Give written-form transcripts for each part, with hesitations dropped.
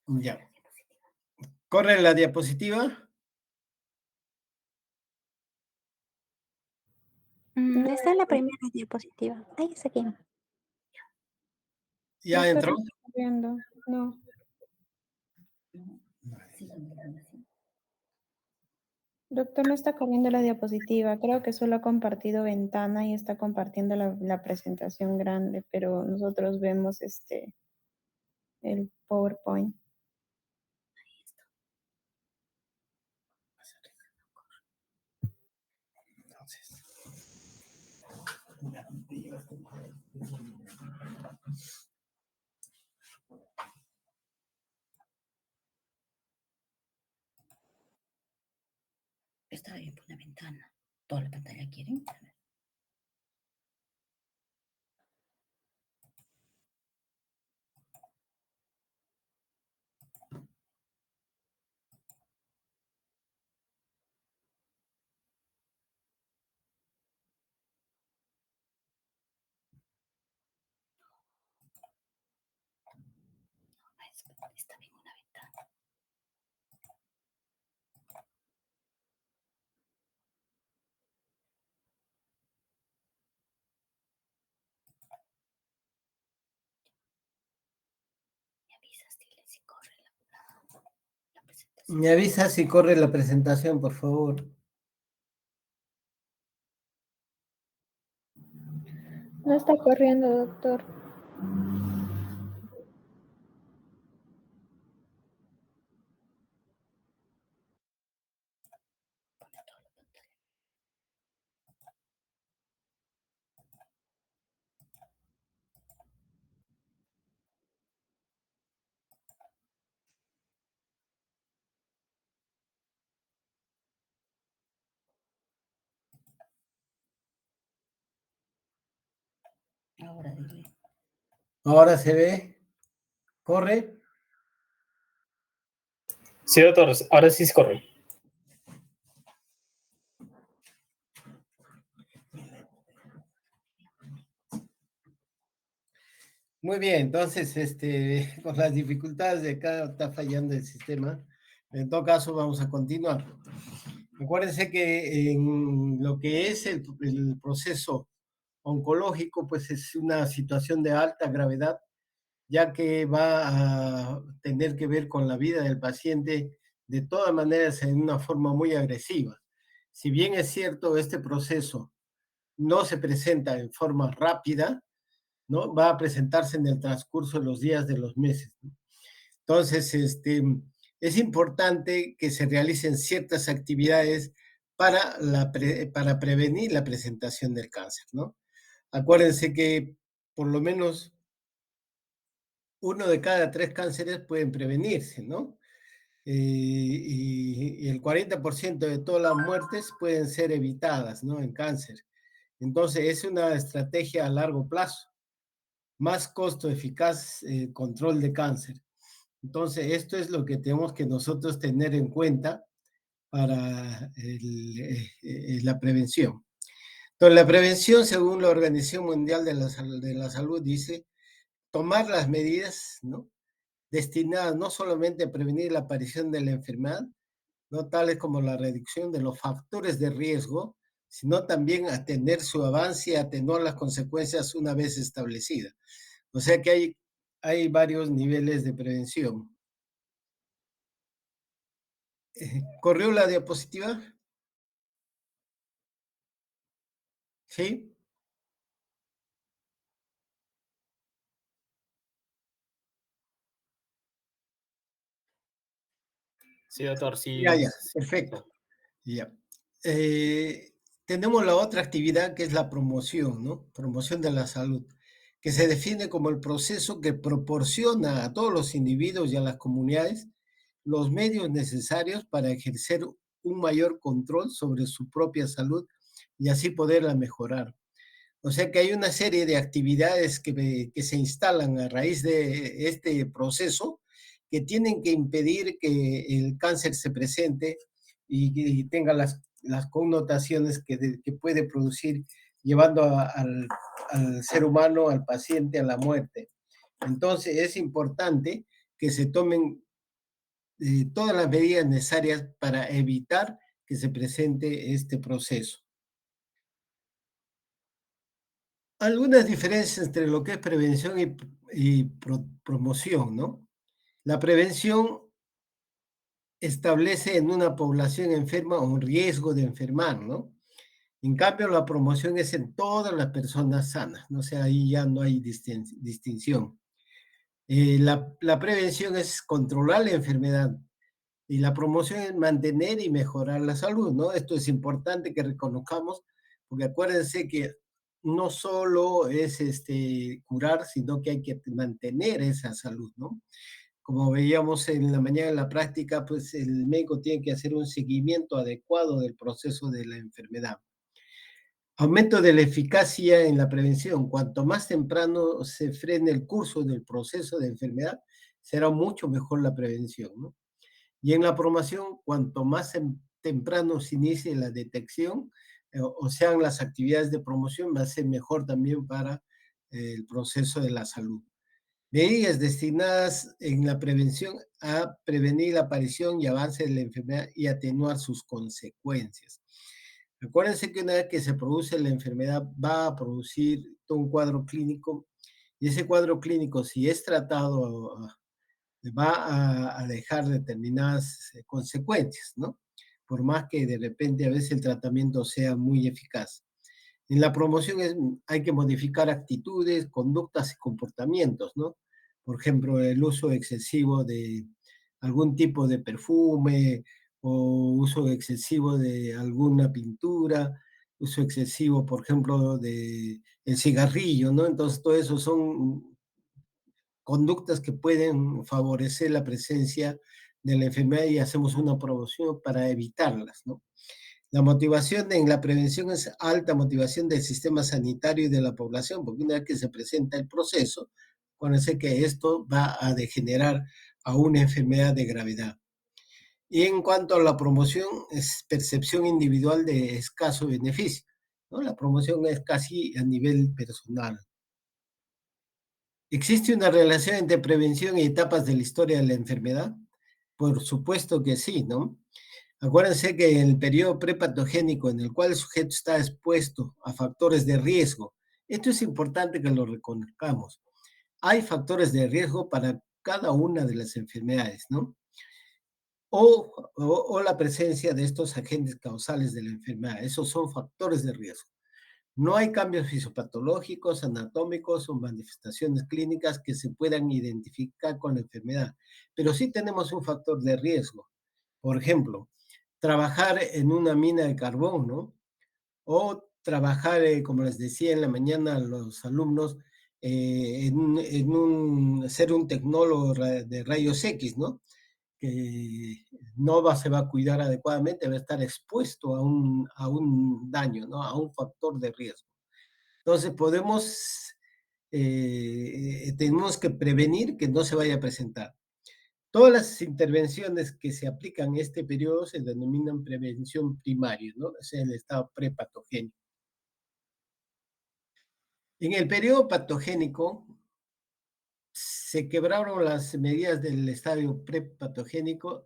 Ya. ¿Corre la diapositiva? Está en la primera diapositiva. Ahí está aquí. ¿Ya Doctor, entró? no está corriendo. No. Doctor, no está corriendo la diapositiva. Creo que solo ha compartido ventana y está compartiendo la presentación grande, pero nosotros vemos el PowerPoint. Entonces. Está bien por la ventana. Toda la pantalla quieren. Está bien una ventana. Me avisas, dile si corre la presentación. Me avisa si corre la presentación, por favor. No está corriendo, doctor. Pone toda la pantalla. Ahora dile. Ahora se ve. ¿Corre? Sí, doctor, ahora sí se corre. Muy bien, entonces, con las dificultades de acá está fallando el sistema. En todo caso, vamos a continuar. Acuérdense que en lo que es el proceso oncológico, pues es una situación de alta gravedad, ya que va a tener que ver con la vida del paciente de todas maneras en una forma muy agresiva. Si bien es cierto, este proceso no se presenta en forma rápida, ¿no? Va a presentarse en el transcurso de los días, de los meses, ¿no? Entonces, es importante que se realicen ciertas actividades para prevenir la presentación del cáncer, ¿no? Acuérdense que por lo menos 1 de cada 3 cánceres pueden prevenirse, ¿no? Y el 40% de todas las muertes pueden ser evitadas, ¿no? En cáncer. Entonces, es una estrategia a largo plazo. Más costo eficaz control de cáncer. Entonces, esto es lo que tenemos que nosotros tener en cuenta para la prevención. Entonces, la prevención, según la Organización Mundial de la Salud, dice tomar las medidas, ¿no? Destinadas no solamente a prevenir la aparición de la enfermedad, no tales como la reducción de los factores de riesgo, sino también a atender su avance y atenuar las consecuencias una vez establecidas. O sea que hay varios niveles de prevención. ¿Corrió la diapositiva? ¿Sí? Sí, doctor, sí. Ya, perfecto. Ya. Tenemos la otra actividad que es la promoción, ¿no? Promoción de la salud, que se define como el proceso que proporciona a todos los individuos y a las comunidades los medios necesarios para ejercer un mayor control sobre su propia salud y así poderla mejorar. O sea que hay una serie de actividades que se instalan a raíz de este proceso que tienen que impedir que el cáncer se presente y tenga las connotaciones que puede producir, llevando al ser humano, al paciente, a la muerte. Entonces es importante que se tomen todas las medidas necesarias para evitar que se presente este proceso. Algunas diferencias entre lo que es prevención y promoción, ¿no? La prevención establece en una población enferma un riesgo de enfermar, ¿no? En cambio, la promoción es en todas las personas sanas, ¿no? O sea, ahí ya no hay distinción. La prevención es controlar la enfermedad y la promoción es mantener y mejorar la salud, ¿no? Esto es importante que reconozcamos, porque acuérdense que no solo es curar, sino que hay que mantener esa salud, ¿no? Como veíamos en la mañana en la práctica, pues el médico tiene que hacer un seguimiento adecuado del proceso de la enfermedad. Aumento de la eficacia en la prevención. Cuanto más temprano se frene el curso del proceso de enfermedad, será mucho mejor la prevención, ¿no? Y en la promoción, cuanto más temprano se inicie la detección, o sean las actividades de promoción, va a ser mejor también para el proceso de la salud. Medidas destinadas en la prevención a prevenir la aparición y avance de la enfermedad y atenuar sus consecuencias. Acuérdense que una vez que se produce la enfermedad va a producir todo un cuadro clínico y ese cuadro clínico, si es tratado, va a dejar determinadas consecuencias, ¿no? Por más que de repente a veces el tratamiento sea muy eficaz. En la promoción hay que modificar actitudes, conductas y comportamientos, ¿no? Por ejemplo, el uso excesivo de algún tipo de perfume o uso excesivo de alguna pintura, uso excesivo, por ejemplo, de el cigarrillo, ¿no? Entonces, todo eso son conductas que pueden favorecer la presencia de la enfermedad y hacemos una promoción para evitarlas, ¿no? La motivación en la prevención es alta motivación del sistema sanitario y de la población, porque una vez que se presenta el proceso, acuérdense que esto va a degenerar a una enfermedad de gravedad. Y en cuanto a la promoción, es percepción individual de escaso beneficio, ¿no? La promoción es casi a nivel personal. ¿Existe una relación entre prevención y etapas de la historia de la enfermedad? Por supuesto que sí, ¿no? Acuérdense que en el periodo prepatogénico en el cual el sujeto está expuesto a factores de riesgo, esto es importante que lo reconozcamos. Hay factores de riesgo para cada una de las enfermedades, ¿no? O la presencia de estos agentes causales de la enfermedad. Esos son factores de riesgo. No hay cambios fisiopatológicos, anatómicos o manifestaciones clínicas que se puedan identificar con la enfermedad, pero sí tenemos un factor de riesgo. Por ejemplo, trabajar en una mina de carbón, ¿no? O trabajar, como les decía en la mañana a los alumnos, ser un tecnólogo de rayos X, ¿no? Que se va a cuidar adecuadamente, va a estar expuesto a un daño, ¿no? A un factor de riesgo. Entonces, tenemos que prevenir que no se vaya a presentar. Todas las intervenciones que se aplican en este periodo se denominan prevención primaria, ¿no? O sea, el estado prepatogénico. En el periodo patogénico se quebraron las medidas del estadio prepatogénico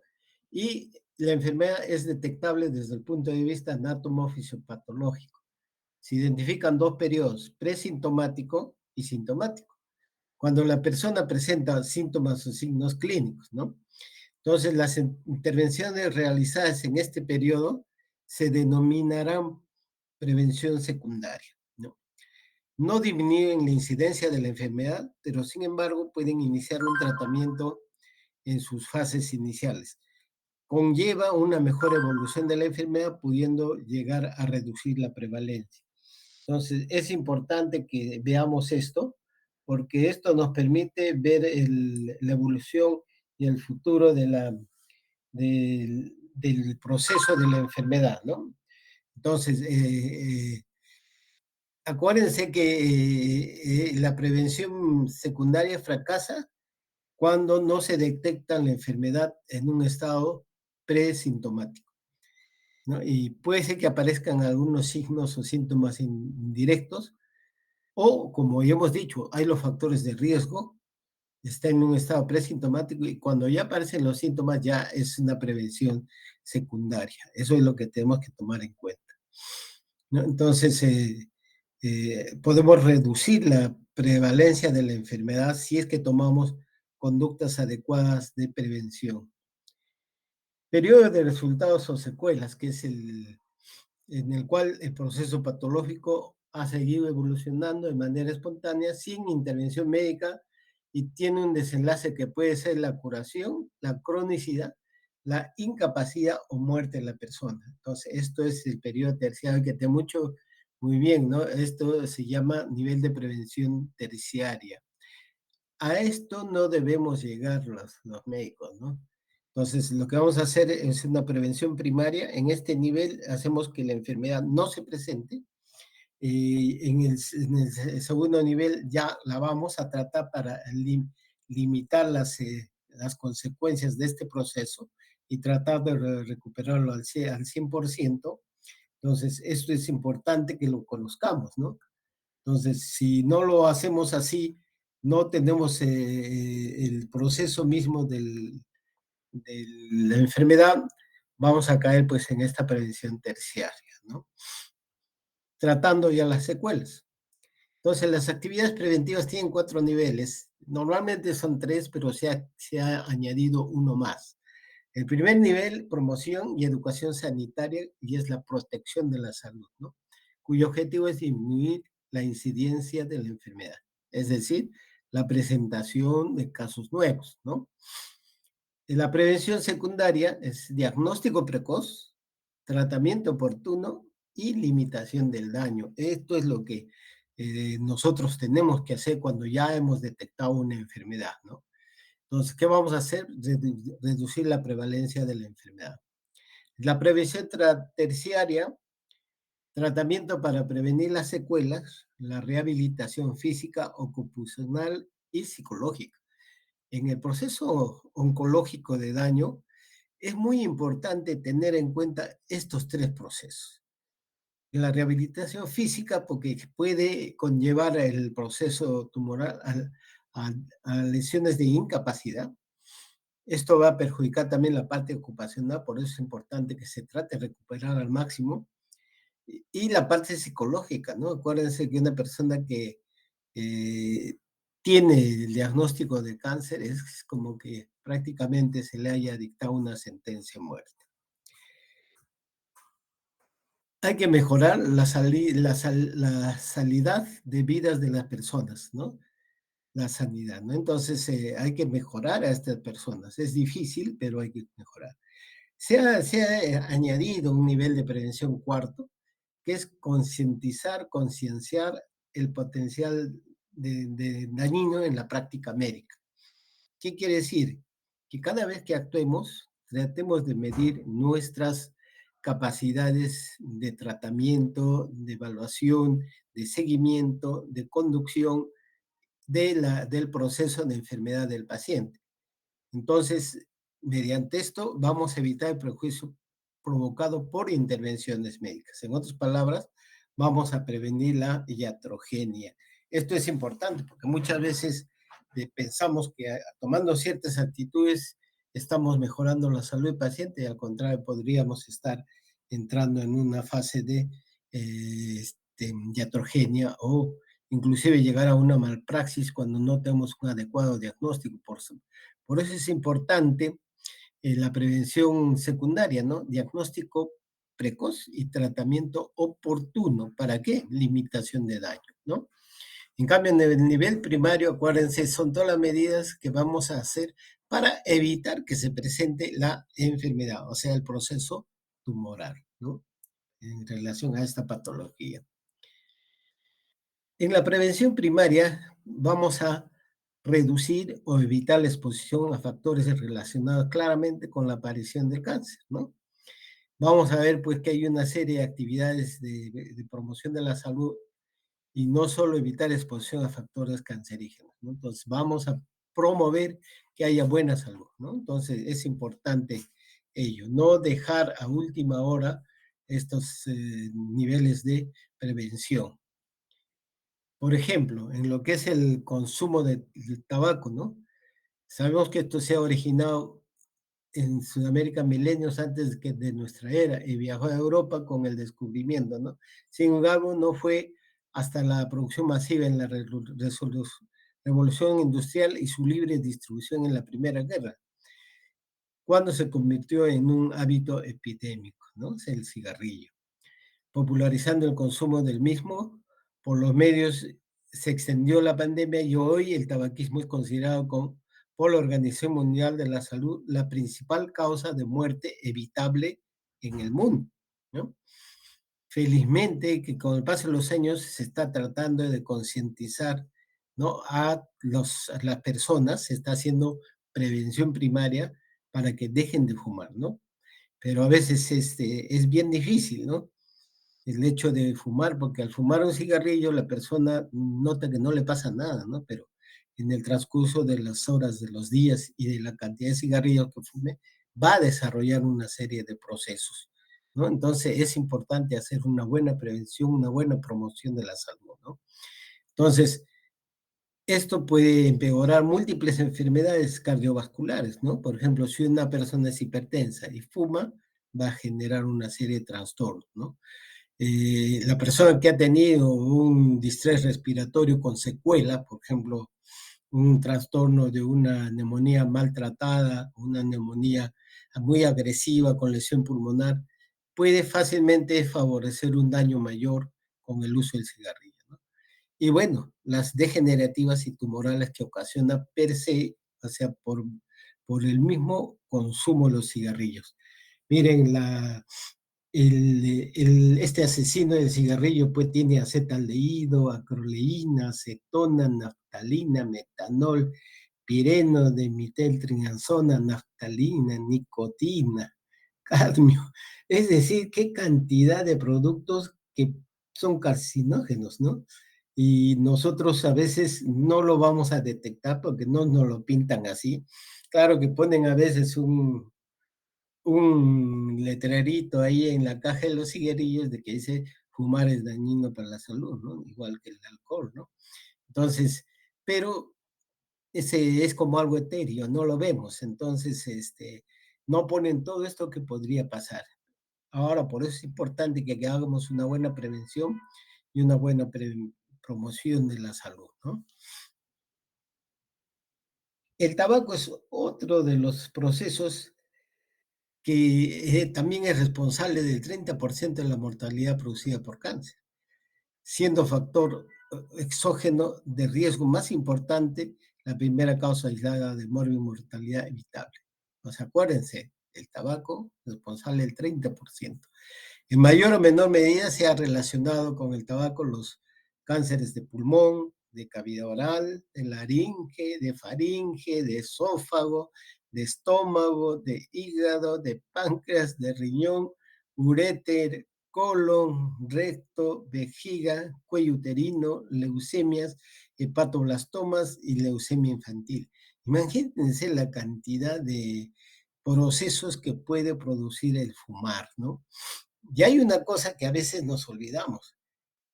y la enfermedad es detectable desde el punto de vista anatomofisiopatológico. Se identifican dos periodos, presintomático y sintomático. Cuando la persona presenta síntomas o signos clínicos, ¿no? Entonces, las intervenciones realizadas en este periodo se denominarán prevención secundaria, ¿no? No disminuyen la incidencia de la enfermedad, pero sin embargo pueden iniciar un tratamiento en sus fases iniciales. Conlleva una mejor evolución de la enfermedad, pudiendo llegar a reducir la prevalencia. Entonces, es importante que veamos esto, porque esto nos permite ver la evolución y el futuro del proceso de la enfermedad, ¿no? Entonces, acuérdense que la prevención secundaria fracasa cuando no se detecta la enfermedad en un estado presintomático, ¿no? Y puede ser que aparezcan algunos signos o síntomas indirectos, o como ya hemos dicho, hay los factores de riesgo está en un estado presintomático y cuando ya aparecen los síntomas ya es una prevención secundaria. Eso es lo que tenemos que tomar en cuenta, ¿no? Entonces, podemos reducir la prevalencia de la enfermedad si es que tomamos conductas adecuadas de prevención. Periodo de resultados o secuelas, que es en el cual el proceso patológico ha seguido evolucionando de manera espontánea sin intervención médica y tiene un desenlace que puede ser la curación, la cronicidad, la incapacidad o muerte de la persona. Entonces, esto es el periodo terciario que te mucho muy bien, ¿no? Esto se llama nivel de prevención terciaria. A esto no debemos llegar los médicos, ¿no? Entonces, lo que vamos a hacer es una prevención primaria. En este nivel hacemos que la enfermedad no se presente. En el segundo nivel ya la vamos a tratar para limitar las consecuencias de este proceso y tratar de recuperarlo al 100%. Entonces, esto es importante que lo conozcamos, ¿no? Entonces, si no lo hacemos así, no tenemos el proceso mismo de la enfermedad, vamos a caer pues en esta prevención terciaria, ¿no? Tratando ya las secuelas. Entonces, las actividades preventivas tienen 4 niveles. Normalmente son 3, pero se ha añadido uno más. El primer nivel, promoción y educación sanitaria, y es la protección de la salud, ¿no? Cuyo objetivo es disminuir la incidencia de la enfermedad, es decir, la presentación de casos nuevos, ¿no? La prevención secundaria es diagnóstico precoz, tratamiento oportuno y limitación del daño. Esto es lo que nosotros tenemos que hacer cuando ya hemos detectado una enfermedad, ¿no? Entonces, ¿qué vamos a hacer? Reducir la prevalencia de la enfermedad. La prevención terciaria, tratamiento para prevenir las secuelas, la rehabilitación física, ocupacional y psicológica. En el proceso oncológico de daño, es muy importante tener en cuenta estos 3 procesos. La rehabilitación física, porque puede conllevar el proceso tumoral a lesiones de incapacidad. Esto va a perjudicar también la parte ocupacional, por eso es importante que se trate de recuperar al máximo. Y la parte psicológica, ¿no? Acuérdense que una persona que tiene el diagnóstico de cáncer es como que prácticamente se le haya dictado una sentencia de muerte. Hay que mejorar la sanidad de vidas de las personas, ¿no? La sanidad, ¿no? Entonces hay que mejorar a estas personas. Es difícil, pero hay que mejorar. Se ha añadido un nivel de prevención cuarto, que es concientizar, concienciar el potencial de dañino en la práctica médica. ¿Qué quiere decir? Que cada vez que actuemos, tratemos de medir nuestras capacidades de tratamiento, de evaluación, de seguimiento, de conducción del proceso de enfermedad del paciente. Entonces, mediante esto vamos a evitar el prejuicio provocado por intervenciones médicas. En otras palabras, vamos a prevenir la iatrogenia. Esto es importante porque muchas veces pensamos que tomando ciertas actitudes estamos mejorando la salud del paciente y al contrario podríamos estar entrando en una fase de iatrogenia o inclusive llegar a una malpraxis cuando no tenemos un adecuado diagnóstico. Por eso es importante la prevención secundaria, ¿no? Diagnóstico precoz y tratamiento oportuno. ¿Para qué? Limitación de daño, ¿no? En cambio, en el nivel primario, acuérdense, son todas las medidas que vamos a hacer para evitar que se presente la enfermedad, o sea, el proceso tumoral, ¿no? En relación a esta patología. En la prevención primaria vamos a reducir o evitar la exposición a factores relacionados claramente con la aparición del cáncer, ¿no? Vamos a ver pues que hay una serie de actividades de promoción de la salud y no solo evitar exposición a factores cancerígenos, ¿no? Entonces vamos a promover que haya buena salud, ¿no? Entonces es importante ello, no dejar a última hora estos niveles de prevención. Por ejemplo, en lo que es el consumo de tabaco, ¿no? Sabemos que esto se ha originado en Sudamérica milenios antes que de nuestra era y viajó a Europa con el descubrimiento, ¿no? Sin embargo, no fue hasta la producción masiva en la revolución industrial y su libre distribución en la Primera Guerra, cuando se convirtió en un hábito epidémico, ¿no? Es el cigarrillo. Popularizando el consumo del mismo, por los medios se extendió la pandemia y hoy el tabaquismo es considerado por la Organización Mundial de la Salud la principal causa de muerte evitable en el mundo, ¿no? Felizmente que con el paso de los años se está tratando de concientizar, ¿no? A las personas, se está haciendo prevención primaria para que dejen de fumar, ¿no? Pero a veces es bien difícil, ¿no? El hecho de fumar, porque al fumar un cigarrillo la persona nota que no le pasa nada, ¿no? Pero en el transcurso de las horas, de los días y de la cantidad de cigarrillos que fume, va a desarrollar una serie de procesos, ¿no? Entonces es importante hacer una buena prevención, una buena promoción de la salud, ¿no? Entonces, esto puede empeorar múltiples enfermedades cardiovasculares, ¿no? Por ejemplo, si una persona es hipertensa y fuma, va a generar una serie de trastornos, ¿no? La persona que ha tenido un distrés respiratorio con secuela, por ejemplo, un trastorno de una neumonía maltratada, una neumonía muy agresiva con lesión pulmonar, puede fácilmente favorecer un daño mayor con el uso del cigarrillo, ¿no? Y bueno, las degenerativas y tumorales que ocasiona per se, o sea, por el mismo consumo de los cigarrillos. Miren, este asesino del cigarrillo pues tiene acetaldehído, acroleína, acetona, naftalina, metanol, pireno, dimetiltriazonas, naftalina, nicotina, cadmio. Es decir, qué cantidad de productos que son carcinógenos, ¿no? Y nosotros a veces no lo vamos a detectar porque no nos lo pintan así. Claro que ponen a veces un letrerito ahí en la caja de los cigarrillos de que dice fumar es dañino para la salud, ¿no? Igual que el alcohol, ¿no? Entonces, pero ese es como algo etéreo, no lo vemos, entonces, no ponen todo esto que podría pasar. Ahora, por eso es importante que hagamos una buena prevención y una buena promoción de la salud, ¿no? El tabaco es otro de los procesos que también es responsable del 30% de la mortalidad producida por cáncer, siendo factor exógeno de riesgo más importante, la primera causa aislada de mortalidad evitable. Pues acuérdense, el tabaco responsable del 30%. En mayor o menor medida se ha relacionado con el tabaco los cánceres de pulmón, de cavidad oral, de laringe, de faringe, de esófago, de estómago, de hígado, de páncreas, de riñón, uréter, colon, recto, vejiga, cuello uterino, leucemias, hepatoblastomas y leucemia infantil. Imagínense la cantidad de procesos que puede producir el fumar, ¿no? Y hay una cosa que a veces nos olvidamos,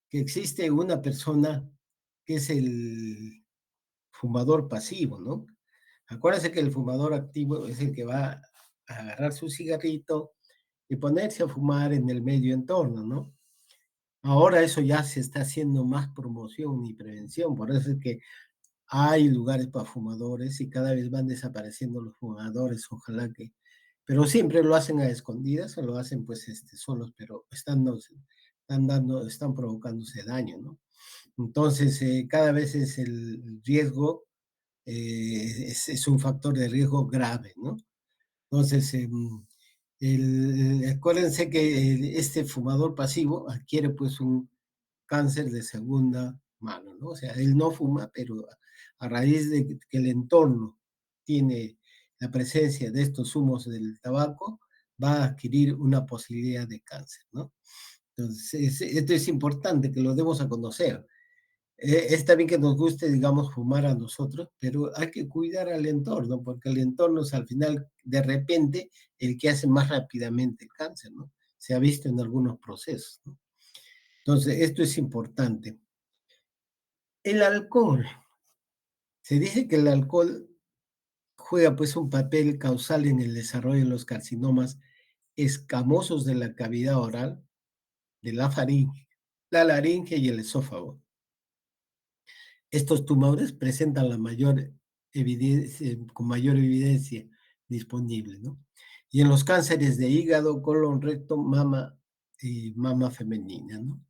que existe una persona que es el fumador pasivo, ¿no? Acuérdense que el fumador activo es el que va a agarrar su cigarrito y ponerse a fumar en el medio entorno, ¿no? Ahora eso ya se está haciendo más promoción y prevención, por eso es que hay lugares para fumadores y cada vez van desapareciendo los fumadores, ojalá que, pero siempre lo hacen a escondidas o lo hacen pues solos, pero están provocándose daño, ¿no? Entonces, cada vez es el riesgo, es un factor de riesgo grave, ¿no? Entonces, acuérdense que este fumador pasivo adquiere pues un cáncer de segunda mano, ¿no? O sea, él no fuma, pero a raíz de que el entorno tiene la presencia de estos humos del tabaco, va a adquirir una posibilidad de cáncer, ¿no? Entonces, esto es importante que lo demos a conocer. Está bien que nos guste, digamos, fumar a nosotros, pero hay que cuidar al entorno, porque el entorno es al final, de repente, el que hace más rápidamente el cáncer, ¿no? Se ha visto en algunos procesos, ¿no? Entonces, esto es importante. El alcohol. Se dice que el alcohol juega pues un papel causal en el desarrollo de los carcinomas escamosos de la cavidad oral, de la faringe, la laringe y el esófago. Estos tumores presentan la mayor evidencia, con mayor evidencia disponible, ¿no? Y en los cánceres de hígado, colon, recto, mama y mama femenina, ¿no?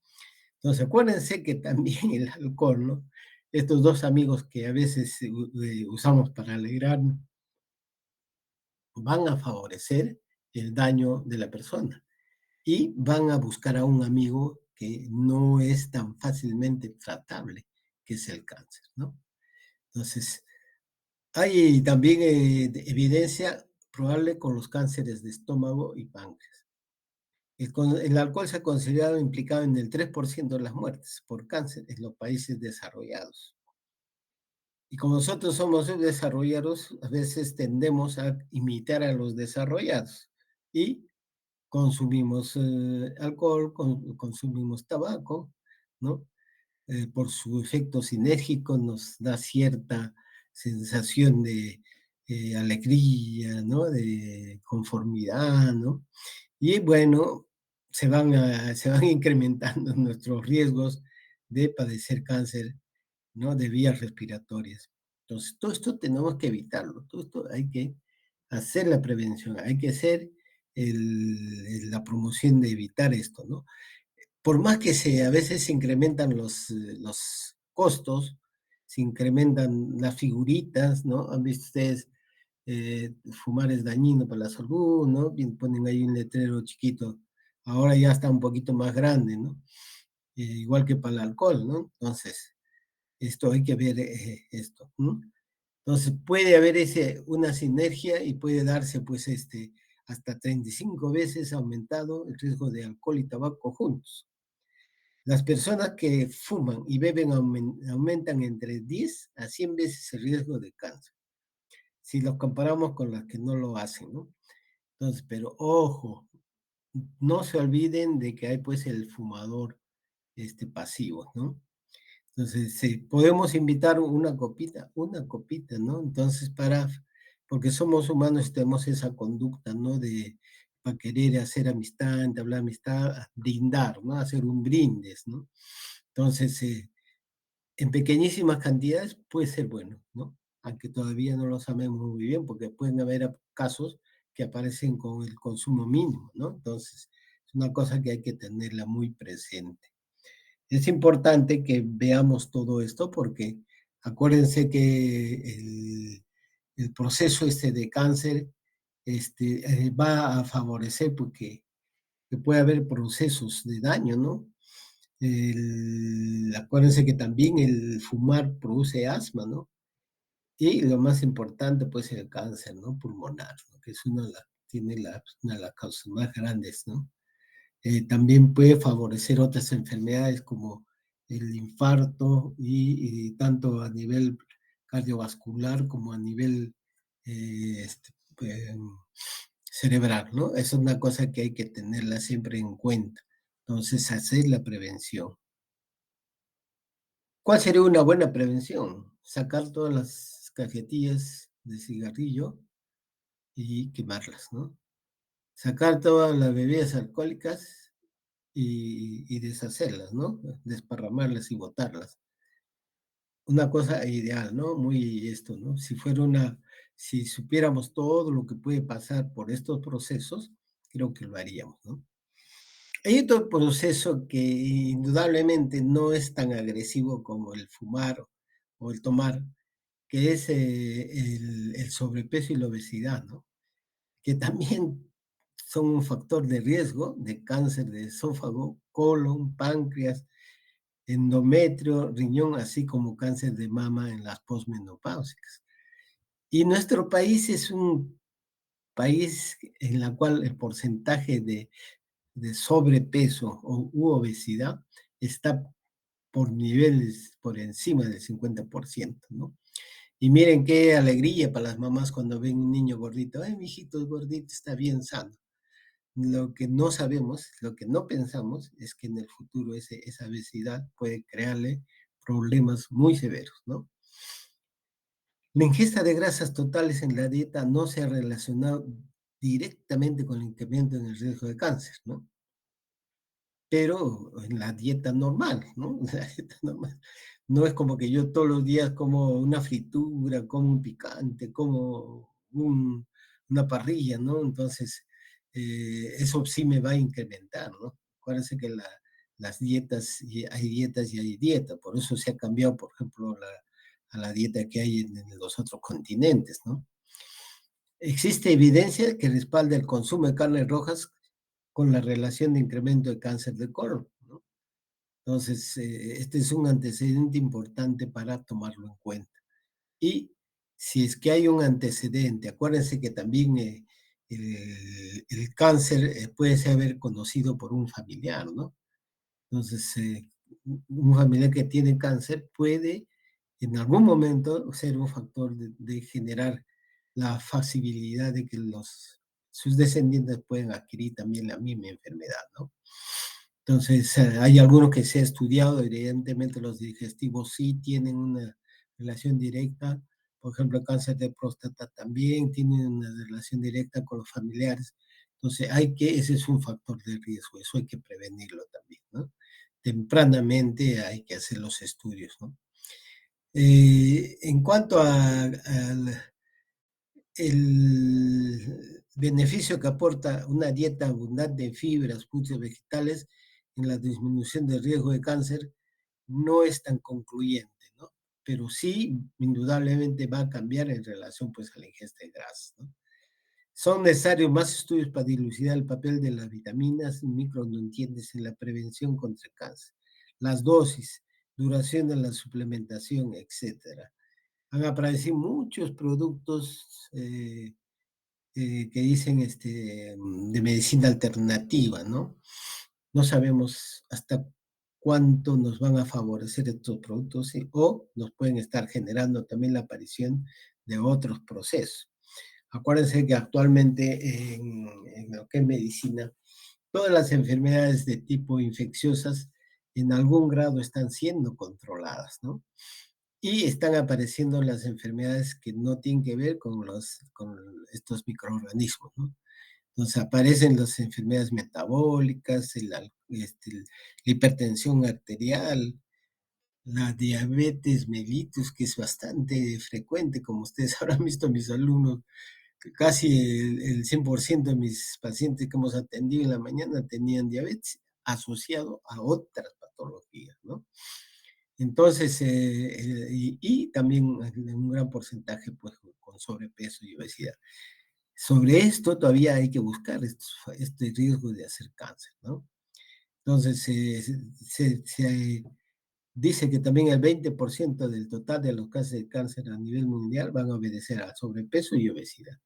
Entonces, acuérdense que también el alcohol, ¿no? Estos dos amigos que a veces usamos para alegrarnos, van a favorecer el daño de la persona y van a buscar a un amigo que no es tan fácilmente tratable, que es el cáncer, ¿no? Entonces, hay también evidencia probable con los cánceres de estómago y páncreas. El alcohol se ha considerado implicado en el 3% de las muertes por cáncer en los países desarrollados. Y como nosotros somos subdesarrollados, a veces tendemos a imitar a los desarrollados y consumimos alcohol, consumimos tabaco, ¿no? Por su efecto sinérgico nos da cierta sensación de alegría, ¿no? De conformidad, ¿no? Y bueno, se van incrementando nuestros riesgos de padecer cáncer, ¿no? De vías respiratorias. Entonces, todo esto tenemos que evitarlo, todo esto hay que hacer la prevención, hay que hacer la promoción de evitar esto, ¿no? Por más que a veces se incrementan los costos, se incrementan las figuritas, ¿no? Han visto ustedes, fumar es dañino para la salud, ¿no? Bien, ponen ahí un letrero chiquito, ahora ya está un poquito más grande, ¿no? Igual que para el alcohol, ¿no? Entonces, esto hay que ver esto, ¿no? Entonces puede haber una sinergia y puede darse pues hasta 35 veces aumentado el riesgo de alcohol y tabaco juntos. Las personas que fuman y beben aumentan entre 10 a 100 veces el riesgo de cáncer, si los comparamos con las que no lo hacen, ¿no? Entonces, pero ojo, no se olviden de que hay pues el fumador pasivo, ¿no? Entonces, sí, podemos invitar una copita, ¿no? Entonces, porque somos humanos, tenemos esa conducta, ¿no? Para querer hacer amistad, entablar amistad, brindar, ¿no? Hacer un brindis, ¿no? Entonces, en pequeñísimas cantidades puede ser bueno, ¿no? Aunque todavía no lo sabemos muy bien, porque pueden haber casos que aparecen con el consumo mínimo, ¿no? Entonces, es una cosa que hay que tenerla muy presente. Es importante que veamos todo esto porque acuérdense que el proceso de cáncer va a favorecer porque que puede haber procesos de daño, ¿no? Acuérdense que también el fumar produce asma, ¿no? Y lo más importante, pues, el cáncer, ¿no? Pulmonar, ¿no? Que es una de las causas más grandes, ¿no? También puede favorecer otras enfermedades como el infarto y tanto a nivel cardiovascular como a nivel eh, este, eh, cerebral, ¿no? Es una cosa que hay que tenerla siempre en cuenta. Entonces, hacer la prevención. ¿Cuál sería una buena prevención? Sacar todas las cajetillas de cigarrillo y quemarlas, ¿no? Sacar todas las bebidas alcohólicas y deshacerlas, ¿no? Desparramarlas y botarlas. Una cosa ideal, ¿no? Muy esto, ¿no? Si supiéramos todo lo que puede pasar por estos procesos, creo que lo haríamos, ¿no? Hay otro proceso que indudablemente no es tan agresivo como el fumar o el tomar, que es el sobrepeso y la obesidad, ¿no? Que también son un factor de riesgo de cáncer de esófago, colon, páncreas, endometrio, riñón, así como cáncer de mama en las posmenopáusicas. Y nuestro país es un país en el cual el porcentaje de sobrepeso u obesidad está por niveles por encima del 50%, ¿no? Y miren qué alegría para las mamás cuando ven un niño gordito. Ay, mi hijito gordito está bien sano. Lo que no sabemos, lo que no pensamos es que en el futuro esa obesidad puede crearle problemas muy severos, ¿no? La ingesta de grasas totales en la dieta no se ha relacionado directamente con el incremento en el riesgo de cáncer, ¿no? Pero en la dieta normal, ¿no? La dieta normal. No es como que yo todos los días como una fritura, como un picante, como una parrilla, ¿no? Entonces, eso sí me va a incrementar, ¿no? Acuérdense que las dietas, hay dietas y hay dietas, por eso se ha cambiado, por ejemplo, a la dieta que hay en los otros continentes, ¿no? Existe evidencia que respalda el consumo de carnes rojas con la relación de incremento de cáncer de colon, ¿no? Entonces, este es un antecedente importante para tomarlo en cuenta. Y si es que hay un antecedente, acuérdense que también el cáncer puede ser haber conocido por un familiar, ¿no? Entonces, un familiar que tiene cáncer puede en algún momento ser un factor de generar la facilidad de que sus descendientes pueden adquirir también la misma enfermedad, ¿no? Entonces, hay algunos que se ha estudiado, evidentemente los digestivos sí tienen una relación directa, por ejemplo, el cáncer de próstata también tiene una relación directa con los familiares. Entonces, ese es un factor de riesgo, eso hay que prevenirlo también, ¿no? Tempranamente hay que hacer los estudios, ¿no? En cuanto al el beneficio que aporta una dieta abundante en fibras, frutos vegetales en la disminución del riesgo de cáncer no es tan concluyente, ¿no? Pero sí, indudablemente va a cambiar en relación pues a la ingesta de grasas, ¿no? Son necesarios más estudios para dilucidar el papel de las vitaminas y micronutrientes en la prevención contra el cáncer, las dosis, duración de la suplementación, etcétera. Han aparecido muchos productos que dicen de medicina alternativa, ¿no? No sabemos hasta cuánto nos van a favorecer estos productos, ¿sí? O nos pueden estar generando también la aparición de otros procesos. Acuérdense que actualmente en lo que es medicina, todas las enfermedades de tipo infecciosas en algún grado están siendo controladas, ¿no? Y están apareciendo las enfermedades que no tienen que ver con estos microorganismos, ¿no? Entonces aparecen las enfermedades metabólicas, la hipertensión arterial, la diabetes mellitus, que es bastante frecuente, como ustedes habrán visto mis alumnos, que casi el 100% de mis pacientes que hemos atendido en la mañana tenían diabetes asociado a otras patologías, ¿no? Entonces, y también un gran porcentaje pues, con sobrepeso y obesidad. Sobre esto todavía hay que buscar este riesgo de hacer cáncer, ¿no? Entonces, se dice que también el 20% del total de los casos de cáncer a nivel mundial van a obedecer a sobrepeso y obesidad.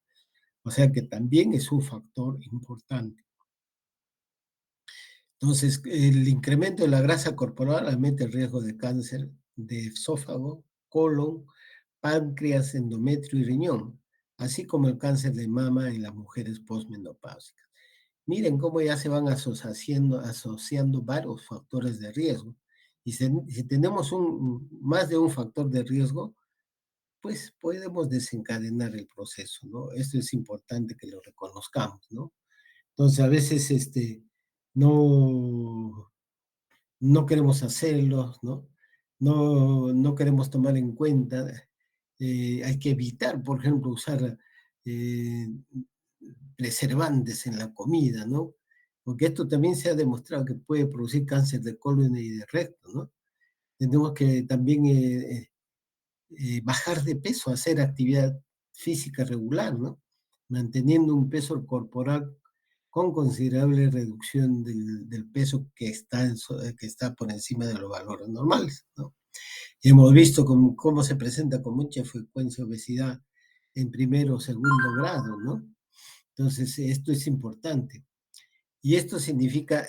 O sea que también es un factor importante. Entonces, el incremento de la grasa corporal aumenta el riesgo de cáncer de esófago, colon, páncreas, endometrio y riñón, así como el cáncer de mama en las mujeres postmenopáusicas. Miren cómo ya se van asociando varios factores de riesgo. Y si tenemos más de un factor de riesgo, pues podemos desencadenar el proceso, ¿no? Esto es importante que lo reconozcamos, ¿no? Entonces, a veces no, no queremos hacerlo, ¿no? No queremos tomar en cuenta, hay que evitar, por ejemplo, usar eh, preservantes en la comida, ¿no? Porque esto también se ha demostrado que puede producir cáncer de colon y de recto, ¿no? Tenemos que también bajar de peso, hacer actividad física regular, ¿no? Manteniendo un peso corporal con considerable reducción del peso que está por encima de los valores normales, ¿no? Y hemos visto cómo se presenta con mucha frecuencia obesidad en primero o segundo grado, ¿no? Entonces, esto es importante. Y esto significa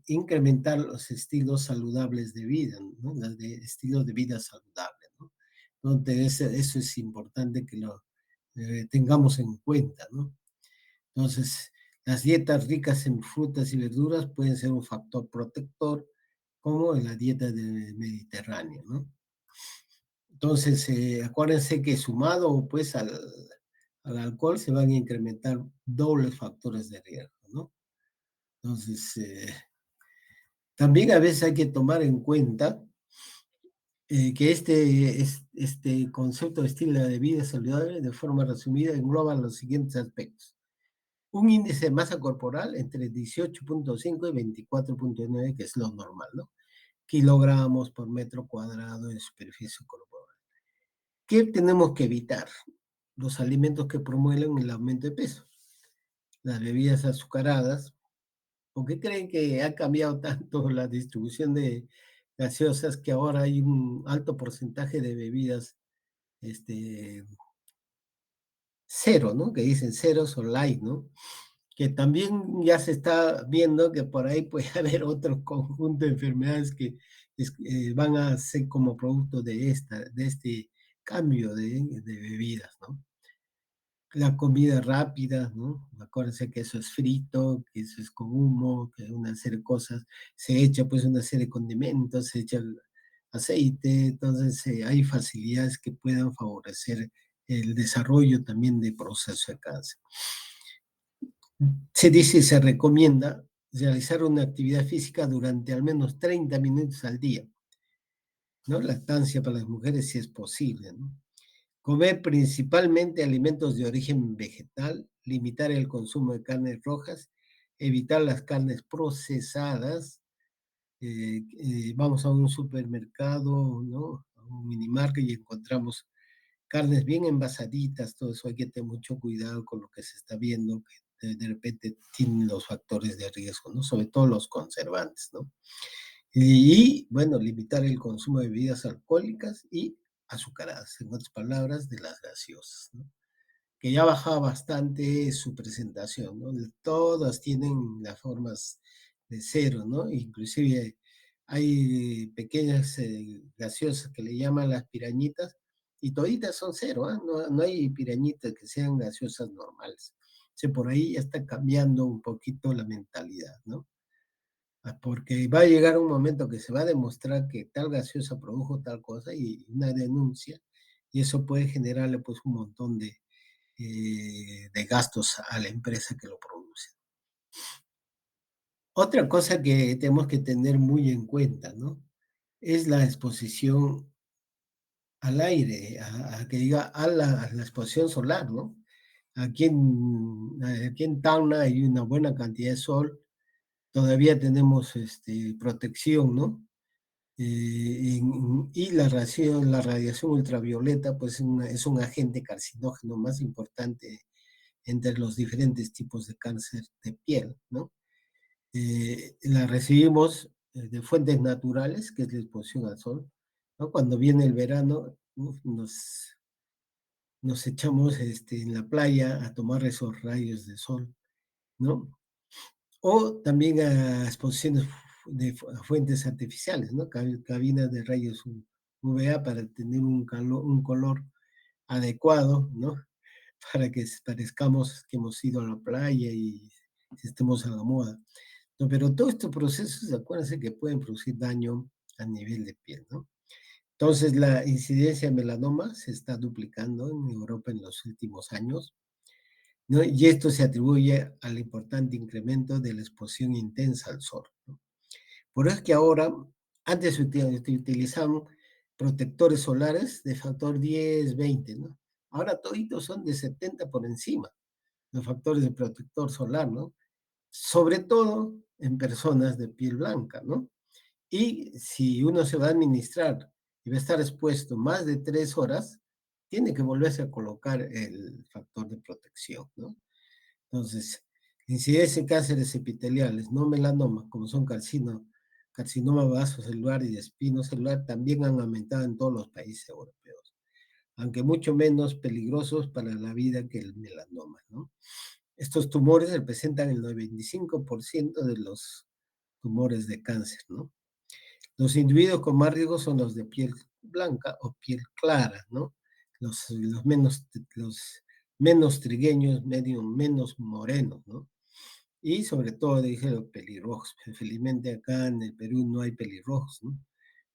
incrementar los estilos saludables de vida, ¿no? Estilos de vida saludables, ¿no? Entonces, eso es importante que lo tengamos en cuenta, ¿no? Entonces, las dietas ricas en frutas y verduras pueden ser un factor protector, como en la dieta del Mediterráneo, ¿no? Entonces, acuérdense que sumado pues al alcohol se van a incrementar dobles factores de riesgo, ¿no? Entonces, también a veces hay que tomar en cuenta que este concepto de estilo de vida saludable, de forma resumida, engloba los siguientes aspectos. Un índice de masa corporal entre 18.5 y 24.9, que es lo normal, ¿no? Kilogramos por metro cuadrado de superficie corporal. ¿Qué tenemos que evitar? Los alimentos que promueven el aumento de peso, las bebidas azucaradas. ¿Por qué creen que ha cambiado tanto la distribución de gaseosas que ahora hay un alto porcentaje de bebidas cero, ¿no? Que dicen ceros o light, ¿no? Que también ya se está viendo que por ahí puede haber otro conjunto de enfermedades que van a ser como producto de este cambio de bebidas, ¿no? La comida rápida, ¿no? Acuérdense que eso es frito, que eso es con humo, que una serie de cosas, se echa pues una serie de condimentos, se echa el aceite, entonces hay facilidades que puedan favorecer el desarrollo también de proceso de cáncer. Se dice y se recomienda realizar una actividad física durante al menos 30 minutos al día, ¿no? Lactancia para las mujeres si es posible, ¿no? Comer principalmente alimentos de origen vegetal, limitar el consumo de carnes rojas, evitar las carnes procesadas. Vamos a un supermercado, ¿no? A un minimarket y encontramos carnes bien envasaditas, todo eso hay que tener mucho cuidado con lo que se está viendo, que de repente tienen los factores de riesgo, ¿no? Sobre todo los conservantes, ¿no? Bueno, limitar el consumo de bebidas alcohólicas y azucaradas, en otras palabras, de las gaseosas, ¿no? Que ya baja bastante su presentación, ¿no? Todas tienen las formas de cero, ¿no? Inclusive hay pequeñas gaseosas que le llaman las pirañitas y toditas son cero, ¿eh? No hay pirañitas que sean gaseosas normales. O sea, por ahí ya está cambiando un poquito la mentalidad, ¿no? Porque va a llegar un momento que se va a demostrar que tal gaseosa produjo tal cosa y una denuncia, y eso puede generarle pues un montón de gastos a la empresa que lo produce. Otra cosa que tenemos que tener muy en cuenta, ¿no? Es la exposición al aire, que diga a la exposición solar, ¿no? Aquí en Tacna hay una buena cantidad de sol, todavía tenemos protección, ¿no? Y la radiación ultravioleta, pues es un agente carcinógeno más importante entre los diferentes tipos de cáncer de piel, ¿no? La recibimos de fuentes naturales, que es la exposición al sol, ¿no? Cuando viene el verano, nos echamos en la playa a tomar esos rayos de sol, ¿no? O también a exposiciones a fuentes artificiales, ¿no? Cabinas de rayos UVA para tener un color adecuado, ¿no? Para que parezcamos que hemos ido a la playa y estemos a la moda. No, pero todos estos procesos, acuérdense que pueden producir daño a nivel de piel, ¿no? Entonces, la incidencia de melanoma se está duplicando en Europa en los últimos años, ¿no? Y esto se atribuye al importante incremento de la exposición intensa al sol, ¿no? Por eso es que ahora, antes se utilizaban protectores solares de factor 10, 20, ¿no? Ahora toditos son de 70 por encima, los factores de protector solar, ¿no? Sobre todo en personas de piel blanca, ¿no? Y si uno se va a administrar y va a estar expuesto más de 3 horas, tiene que volverse a colocar el factor de protección, ¿no? Entonces, incidencia en cánceres epiteliales, no melanoma, como son carcinoma vasocelular y de espinocelular, también han aumentado en todos los países europeos, aunque mucho menos peligrosos para la vida que el melanoma, ¿no? Estos tumores representan el 95% de los tumores de cáncer, ¿no? Los individuos con más riesgo son los de piel blanca o piel clara, ¿no? Los menos trigueños, menos morenos, ¿no? Y sobre todo, dije, los pelirrojos. Felizmente acá en el Perú no hay pelirrojos, ¿no?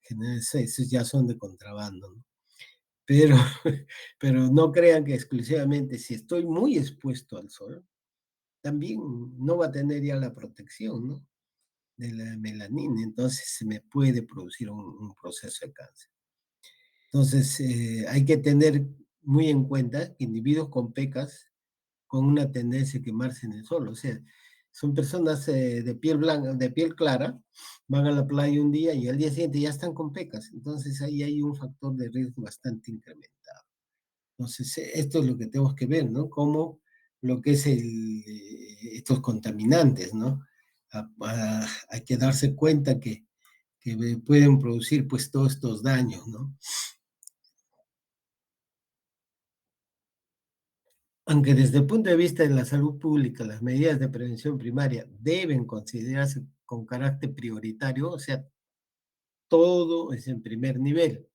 Generalmente esos ya son de contrabando, ¿no? pero, pero no crean que exclusivamente si estoy muy expuesto al sol, también no va a tener ya la protección, ¿no? De la melanina, entonces se me puede producir un proceso de cáncer. Entonces, hay que tener muy en cuenta que individuos con pecas, con una tendencia a quemarse en el sol, o sea, son personas de piel blanca, de piel clara, van a la playa un día y al día siguiente ya están con pecas, entonces ahí hay un factor de riesgo bastante incrementado. Entonces, esto es lo que tenemos que ver, ¿no? Como lo que es estos contaminantes, ¿no? Hay que darse cuenta que pueden producir pues todos estos daños, ¿no? Aunque desde el punto de vista de la salud pública, las medidas de prevención primaria deben considerarse con carácter prioritario, o sea, todo es en primer nivel,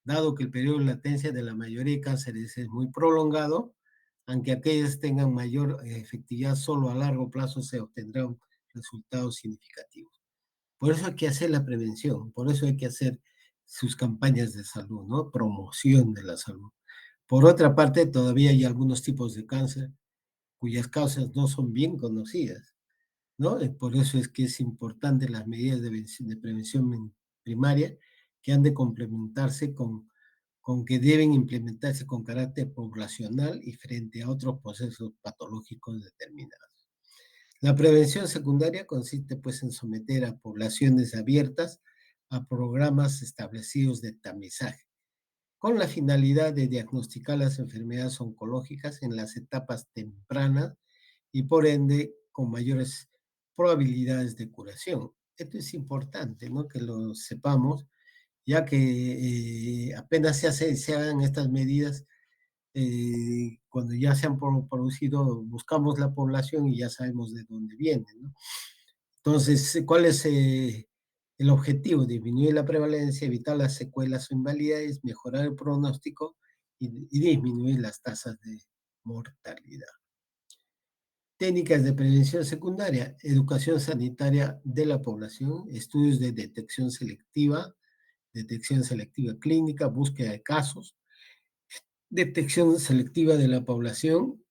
dado que el periodo de latencia de la mayoría de cánceres es muy prolongado, aunque aquellas tengan mayor efectividad, solo a largo plazo se obtendrán resultados significativos. Por eso hay que hacer la prevención, por eso hay que hacer sus campañas de salud, ¿no? Promoción de la salud. Por otra parte, todavía hay algunos tipos de cáncer cuyas causas no son bien conocidas, ¿no? Por eso es que es importante las medidas de prevención primaria que han de complementarse con que deben implementarse con carácter poblacional y frente a otros procesos patológicos determinados. La prevención secundaria consiste pues en someter a poblaciones abiertas a programas establecidos de tamizaje, con la finalidad de diagnosticar las enfermedades oncológicas en las etapas tempranas y por ende con mayores probabilidades de curación. Esto es importante, ¿no? Que lo sepamos, ya que apenas se hagan estas medidas, cuando ya se han producido, buscamos la población y ya sabemos de dónde vienen, ¿no? Entonces, ¿cuál es el objetivo? Disminuir la prevalencia, evitar las secuelas o invalidez, mejorar el pronóstico y disminuir las tasas de mortalidad. Técnicas de prevención secundaria, educación sanitaria de la población, estudios de detección selectiva clínica, búsqueda de casos, detección selectiva de la población,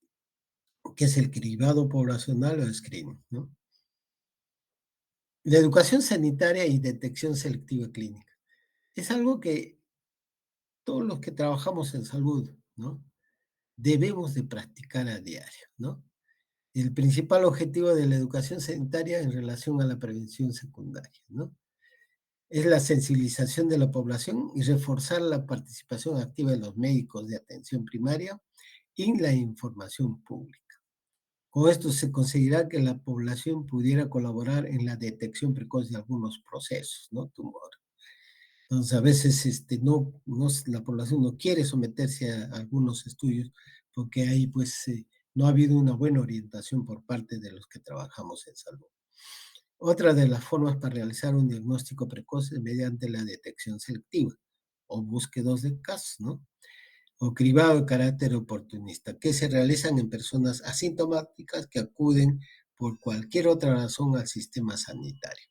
que es el cribado poblacional o screening, ¿no? La educación sanitaria y detección selectiva clínica. Es algo que todos los que trabajamos en salud, ¿no? Debemos de practicar a diario, ¿no? El principal objetivo de la educación sanitaria en relación a la prevención secundaria, ¿no? Es la sensibilización de la población y reforzar la participación activa de los médicos de atención primaria y la información pública. Con esto se conseguirá que la población pudiera colaborar en la detección precoz de algunos procesos, ¿no? Tumor. Entonces, a veces la población no quiere someterse a algunos estudios porque ahí pues no ha habido una buena orientación por parte de los que trabajamos en salud. Otra de las formas para realizar un diagnóstico precoz es mediante la detección selectiva o búsquedas de casos, ¿no? O cribado de carácter oportunista, que se realizan en personas asintomáticas que acuden por cualquier otra razón al sistema sanitario.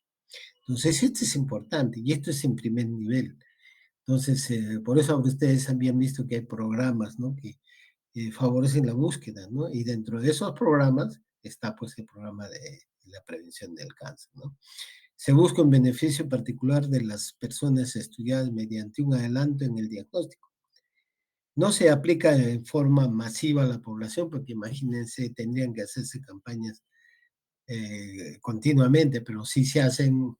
Entonces, esto es importante y esto es en primer nivel. Entonces, por eso ustedes habían visto que hay programas, ¿no? Que favorecen la búsqueda, ¿no? Y dentro de esos programas está pues el programa de la prevención del cáncer, ¿no? Se busca un beneficio particular de las personas estudiadas mediante un adelanto en el diagnóstico. No se aplica en forma masiva a la población, porque imagínense, tendrían que hacerse campañas continuamente, pero sí se hacen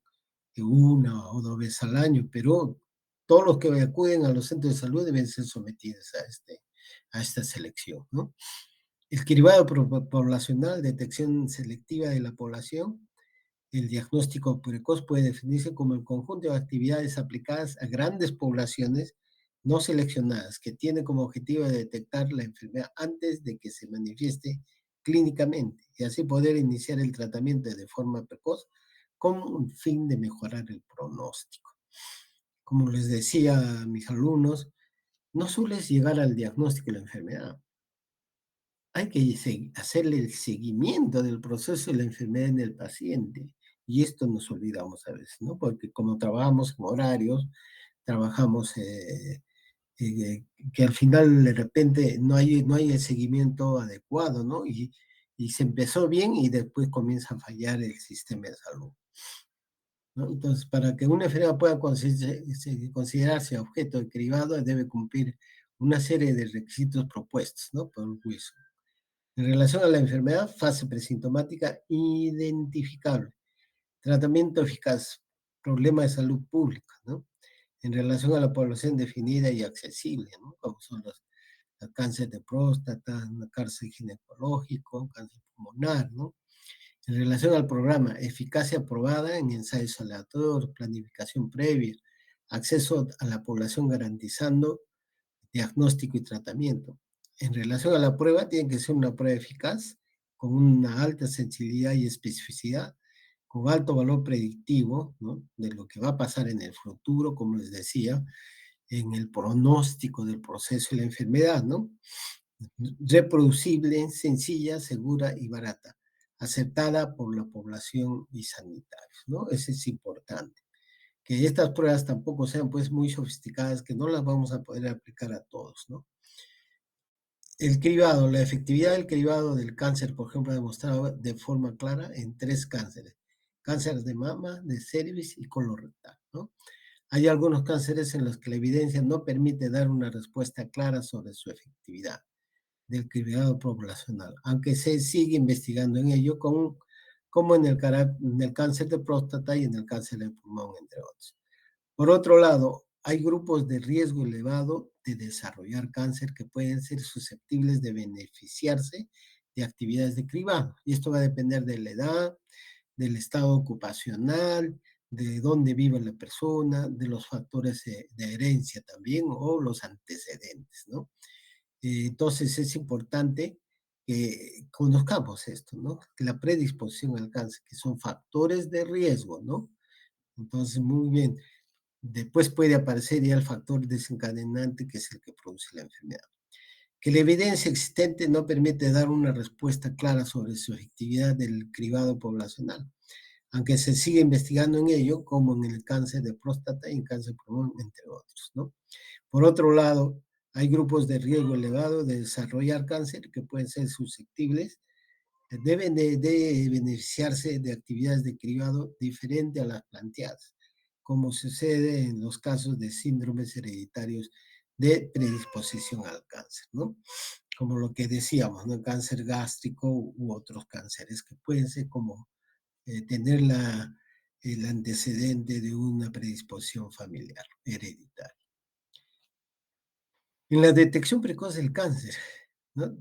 una o dos veces al año, pero todos los que acuden a los centros de salud deben ser sometidos a esta selección, ¿no? El cribado poblacional, detección selectiva de la población, el diagnóstico precoz puede definirse como el conjunto de actividades aplicadas a grandes poblaciones no seleccionadas, que tiene como objetivo detectar la enfermedad antes de que se manifieste clínicamente y así poder iniciar el tratamiento de forma precoz con un fin de mejorar el pronóstico. Como les decía a mis alumnos, no sueles llegar al diagnóstico de la enfermedad. Hay que hacerle el seguimiento del proceso de la enfermedad en el paciente. Y esto nos olvidamos a veces, ¿no? Porque como trabajamos en horarios, trabajamos que al final de repente no hay el seguimiento adecuado, ¿no? Y se empezó bien y después comienza a fallar el sistema de salud, ¿no? Entonces, para que una enfermedad pueda considerarse objeto de cribado, debe cumplir una serie de requisitos propuestos, ¿no? Por un juicio. En relación a la enfermedad, fase presintomática identificable, tratamiento eficaz, problema de salud pública, ¿no? En relación a la población definida y accesible, ¿no? Como son los cáncer de próstata, cáncer ginecológico, cáncer pulmonar, ¿no? En relación al programa, eficacia aprobada en ensayos aleatorios, planificación previa, acceso a la población garantizando diagnóstico y tratamiento. En relación a la prueba, tiene que ser una prueba eficaz, con una alta sensibilidad y especificidad, con alto valor predictivo, ¿no? De lo que va a pasar en el futuro, como les decía, en el pronóstico del proceso de la enfermedad, ¿no? Reproducible, sencilla, segura y barata, aceptada por la población y sanitarios, ¿no? Eso es importante. Que estas pruebas tampoco sean pues muy sofisticadas, que no las vamos a poder aplicar a todos, ¿no? El cribado, la efectividad del cribado del cáncer, por ejemplo, ha demostrado de forma clara en 3 cánceres: cáncer de mama, de cervix y colorectal, ¿no? Hay algunos cánceres en los que la evidencia no permite dar una respuesta clara sobre su efectividad del cribado poblacional, aunque se sigue investigando en ello, como en el cáncer de próstata y en el cáncer de pulmón, entre otros. Por otro lado, hay grupos de riesgo elevado de desarrollar cáncer que pueden ser susceptibles de beneficiarse de actividades de cribado. Y esto va a depender de la edad, del estado ocupacional, de dónde vive la persona, de los factores de herencia también o los antecedentes, ¿no? Entonces es importante que conozcamos esto, ¿no? Que la predisposición al cáncer, que son factores de riesgo, ¿no? Entonces, muy bien. Después puede aparecer ya el factor desencadenante, que es el que produce la enfermedad. Que la evidencia existente no permite dar una respuesta clara sobre su efectividad del cribado poblacional, aunque se sigue investigando en ello, como en el cáncer de próstata y en cáncer de pulmón, entre otros, ¿no? Por otro lado, hay grupos de riesgo elevado de desarrollar cáncer que pueden ser susceptibles, deben de beneficiarse de actividades de cribado diferentes a las planteadas, como sucede en los casos de síndromes hereditarios de predisposición al cáncer, ¿no? Como lo que decíamos, ¿no? Cáncer gástrico u otros cánceres que pueden ser como tener el antecedente de una predisposición familiar hereditaria. En la detección precoz del cáncer, ¿no?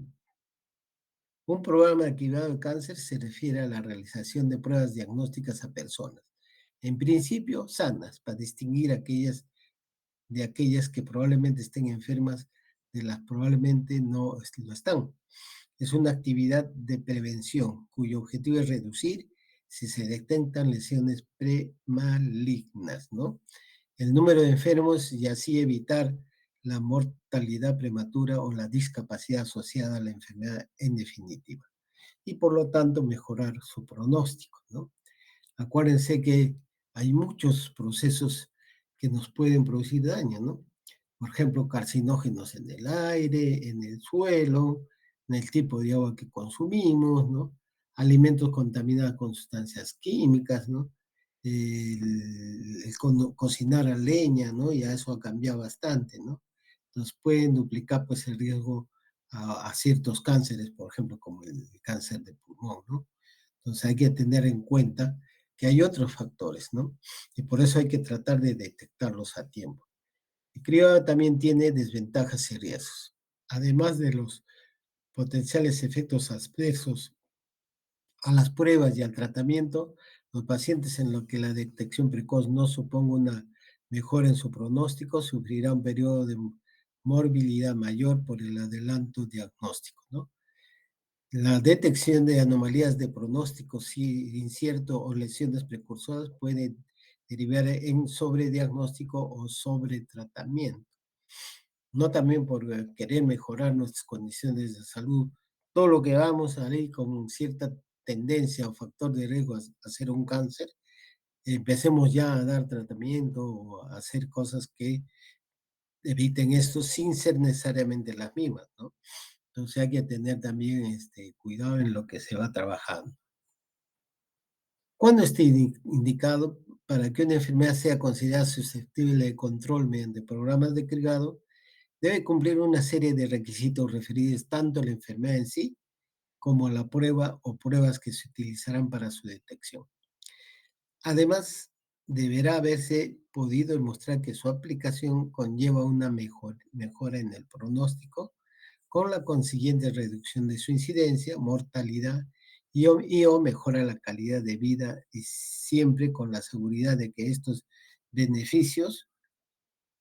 Un programa de cribado de cáncer se refiere a la realización de pruebas diagnósticas a personas, en principio sanas, para distinguir aquellas que probablemente estén enfermas de las probablemente no lo están. Es una actividad de prevención cuyo objetivo es reducir si se detectan lesiones premalignas, ¿no? El número de enfermos y así evitar la mortalidad prematura o la discapacidad asociada a la enfermedad en definitiva. Y por lo tanto mejorar su pronóstico, ¿no? Acuérdense que hay muchos procesos que nos pueden producir daño, ¿no? Por ejemplo, carcinógenos en el aire, en el suelo, en el tipo de agua que consumimos, ¿no? Alimentos contaminados con sustancias químicas, ¿no? Cocinar a leña, ¿no? Ya eso ha cambiado bastante, ¿no? Entonces pueden duplicar pues el riesgo a ciertos cánceres, por ejemplo, como el cáncer de pulmón, ¿no? Entonces hay que tener en cuenta que hay otros factores, ¿no? Y por eso hay que tratar de detectarlos a tiempo. El criado también tiene desventajas y riesgos. Además de los potenciales efectos adversos a las pruebas y al tratamiento, los pacientes en los que la detección precoz no suponga una mejora en su pronóstico sufrirá un periodo de morbilidad mayor por el adelanto diagnóstico, ¿no? La detección de anomalías de pronóstico incierto o lesiones precursoras puede derivar en sobrediagnóstico o sobretratamiento. No también por querer mejorar nuestras condiciones de salud. Todo lo que vamos a ir con cierta tendencia o factor de riesgo a hacer un cáncer, empecemos ya a dar tratamiento o a hacer cosas que eviten esto sin ser necesariamente las mismas, ¿no? Entonces hay que tener también cuidado en lo que se va trabajando. ¿Cuándo esté indicado para que una enfermedad sea considerada susceptible de control mediante programas de criado? Debe cumplir una serie de requisitos referidos tanto a la enfermedad en sí como a la prueba o pruebas que se utilizarán para su detección. Además, deberá haberse podido demostrar que su aplicación conlleva una mejora en el pronóstico, con la consiguiente reducción de su incidencia, mortalidad y o mejora la calidad de vida, y siempre con la seguridad de que estos beneficios,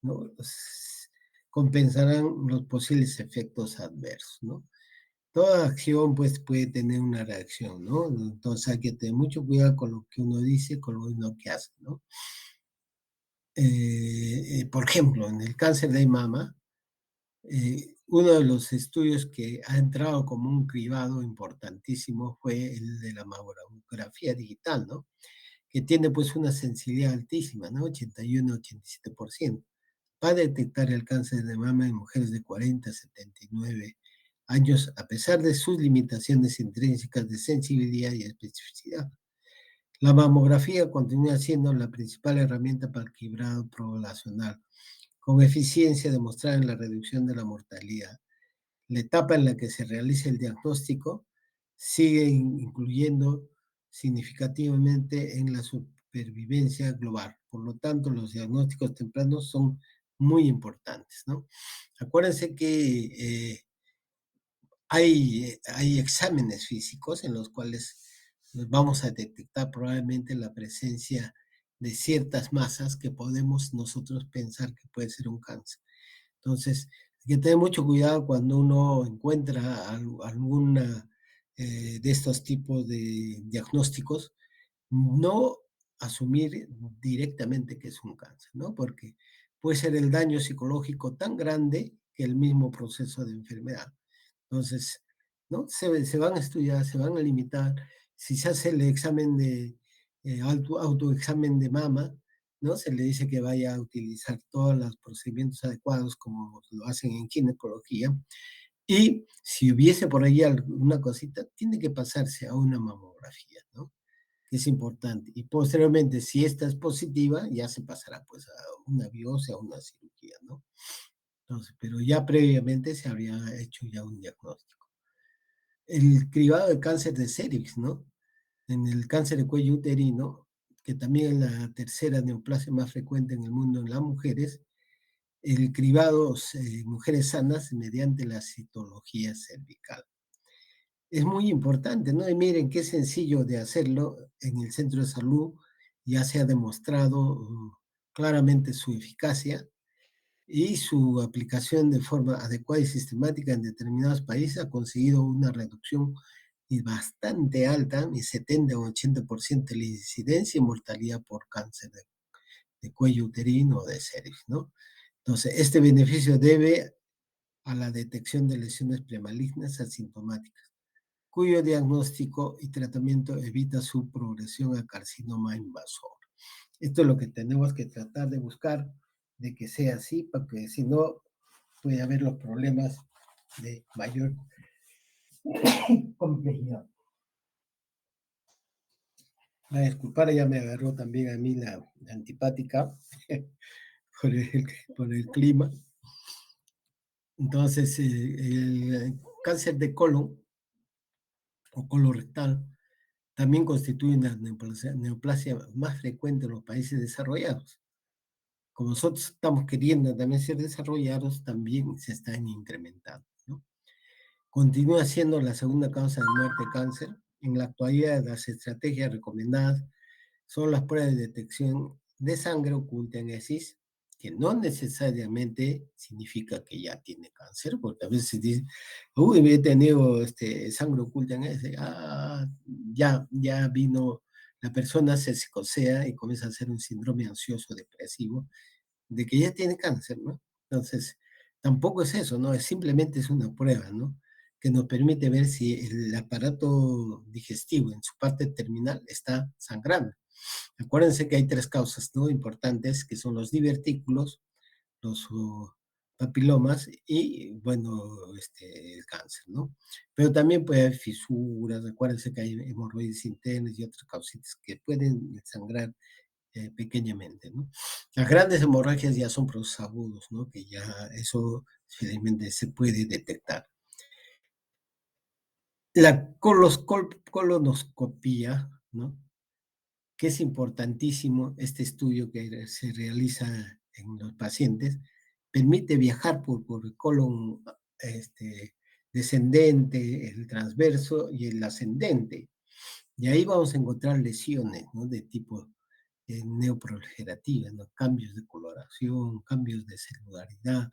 ¿no?, compensarán los posibles efectos adversos, ¿no? Toda acción pues puede tener una reacción, ¿no? Entonces hay que tener mucho cuidado con lo que uno dice, con lo que hace, ¿no? Por ejemplo, en el cáncer de mama, uno de los estudios que ha entrado como un cribado importantísimo fue el de la mamografía digital, ¿no? Que tiene pues una sensibilidad altísima, ¿no? 81-87%. Va a detectar el cáncer de mama en mujeres de 40 a 79 años, a pesar de sus limitaciones intrínsecas de sensibilidad y especificidad. La mamografía continúa siendo la principal herramienta para el cribado poblacional, con eficiencia demostrada en la reducción de la mortalidad. La etapa en la que se realiza el diagnóstico sigue incluyendo significativamente en la supervivencia global. Por lo tanto, los diagnósticos tempranos son muy importantes, ¿no? Acuérdense que hay exámenes físicos en los cuales vamos a detectar probablemente la presencia de ciertas masas que podemos nosotros pensar que puede ser un cáncer. Entonces, hay que tener mucho cuidado cuando uno encuentra alguna de estos tipos de diagnósticos, no asumir directamente que es un cáncer, ¿no? Porque puede ser el daño psicológico tan grande que el mismo proceso de enfermedad. Entonces, ¿no? Se van a estudiar, se van a limitar. Si se hace el examen de autoexamen de mama, ¿no? Se le dice que vaya a utilizar todos los procedimientos adecuados como lo hacen en ginecología. Y si hubiese por ahí alguna cosita, tiene que pasarse a una mamografía, ¿no? Que es importante. Y posteriormente, si esta es positiva, ya se pasará pues a una biopsia, a una cirugía, ¿no? Entonces, pero ya previamente se habría hecho ya un diagnóstico. El cribado de cáncer de cervix, ¿no? En el cáncer de cuello uterino, que también es la tercera neoplasia más frecuente en el mundo en las mujeres, el cribado en mujeres sanas mediante la citología cervical. Es muy importante, ¿no? Y miren qué sencillo de hacerlo en el centro de salud, ya se ha demostrado claramente su eficacia y su aplicación de forma adecuada y sistemática en determinados países ha conseguido una reducción bastante alta, de 70 o 80% de la incidencia y mortalidad por cáncer de cuello uterino o de cervix, ¿no? Entonces, este beneficio debe a la detección de lesiones premalignas asintomáticas, cuyo diagnóstico y tratamiento evita su progresión a carcinoma invasor. Esto es lo que tenemos que tratar de buscar, de que sea así, porque si no, puede haber los problemas de mayor complejidad. A disculpar, ya me agarró también a mí la antipática por el clima. Entonces, el cáncer de colon o colorectal también constituye una neoplasia más frecuente en los países desarrollados. Como nosotros estamos queriendo también ser desarrollados, también se están incrementando, ¿no? Continúa siendo la segunda causa de muerte de cáncer. En la actualidad, las estrategias recomendadas son las pruebas de detección de sangre oculta en heces, que no necesariamente significa que ya tiene cáncer, porque a veces dicen, uy, he tenido sangre oculta en heces, ya vino, la persona se psicosea y comienza a hacer un síndrome ansioso depresivo de que ya tiene cáncer, ¿no? Entonces, tampoco es eso, ¿no? Simplemente es una prueba, ¿no? Que nos permite ver si el aparato digestivo en su parte terminal está sangrando. Acuérdense que hay tres causas, ¿no?, importantes, que son los divertículos, los papilomas y, bueno, el cáncer, ¿no? Pero también puede haber fisuras, acuérdense que hay hemorroides internas y otras causitas que pueden sangrar pequeñamente, ¿no? Las grandes hemorragias ya son procesos agudos, ¿no? Que ya eso felizmente se puede detectar. La colonoscopía, ¿no? Que es importantísimo, este estudio que se realiza en los pacientes, permite viajar por el colon descendente, el transverso y el ascendente. Y ahí vamos a encontrar lesiones, ¿no? De tipo neoproliferativas, ¿no? Cambios de coloración, cambios de celularidad,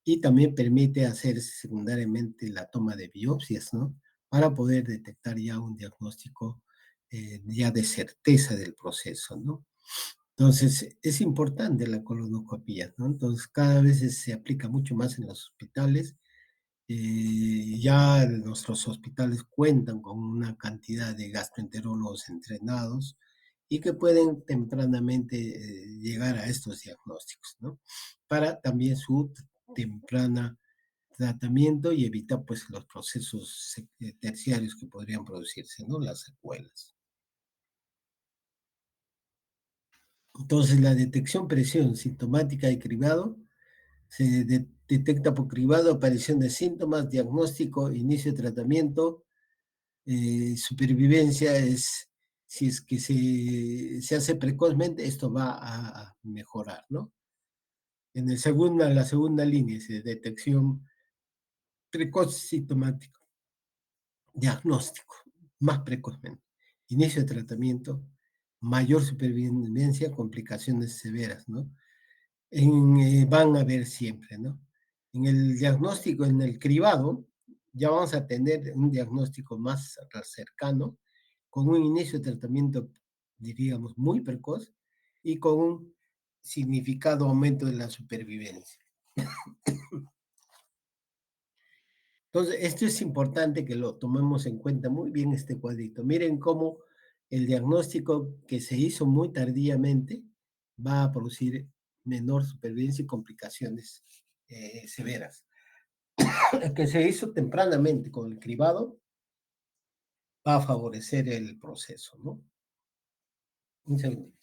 y también permite hacer secundariamente la toma de biopsias, ¿no? Para poder detectar ya un diagnóstico ya de certeza del proceso, ¿no? Entonces, es importante la colonoscopia, ¿no? Entonces, cada vez se aplica mucho más en los hospitales. Ya nuestros hospitales cuentan con una cantidad de gastroenterólogos entrenados y que pueden tempranamente llegar a estos diagnósticos, ¿no? Para también su temprana tratamiento y evitar pues los procesos terciarios que podrían producirse, ¿no? Las secuelas. Entonces, la detección, presión sintomática y cribado se detecta por cribado, aparición de síntomas, diagnóstico, inicio de tratamiento, supervivencia es, si es que se hace precozmente, esto va a mejorar, ¿no? En la segunda línea es de detección precoz sintomático, diagnóstico, más precozmente, inicio de tratamiento, mayor supervivencia, complicaciones severas, ¿no? Van a haber siempre, ¿no? En el diagnóstico, en el cribado, ya vamos a tener un diagnóstico más cercano, con un inicio de tratamiento, diríamos, muy precoz y con un significado aumento de la supervivencia. Entonces, esto es importante que lo tomemos en cuenta muy bien este cuadrito. Miren cómo el diagnóstico que se hizo muy tardíamente va a producir menor supervivencia y complicaciones severas. El que se hizo tempranamente con el cribado va a favorecer el proceso, ¿no? Un segundo.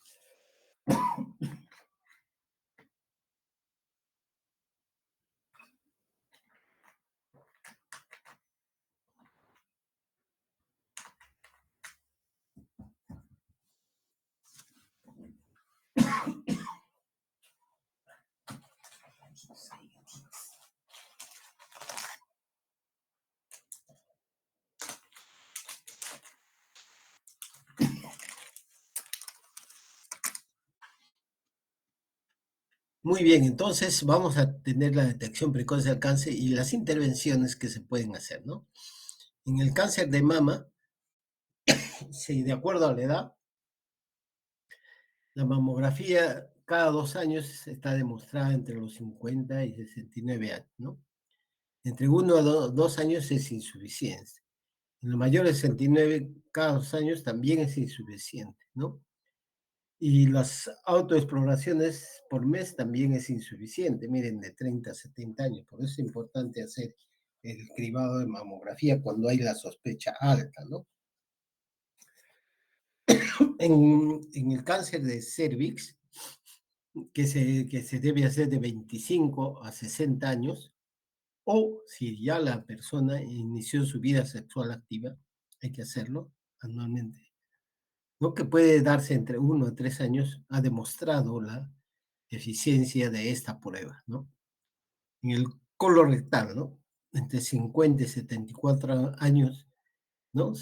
Muy bien, entonces vamos a tener la detección precoz del cáncer y las intervenciones que se pueden hacer, ¿no? En el cáncer de mama, sí, de acuerdo a la edad, la mamografía cada 2 años está demostrada entre los 50 y 69 años, ¿no? Entre 1 a 2 años es insuficiente. En los mayores de 69, cada 2 años también es insuficiente, ¿no? Y las autoexploraciones por mes también es insuficiente, miren, de 30 a 70 años. Por eso es importante hacer el cribado de mamografía cuando hay la sospecha alta, ¿no? En el cáncer de cervix, que se debe hacer de 25 a 60 años, o si ya la persona inició su vida sexual activa, hay que hacerlo anualmente, ¿no? Que puede darse entre 1 a 3 años, ha demostrado la eficiencia de esta prueba, ¿no? En el colorectal, ¿no? Entre 50 y 74 años, ¿no?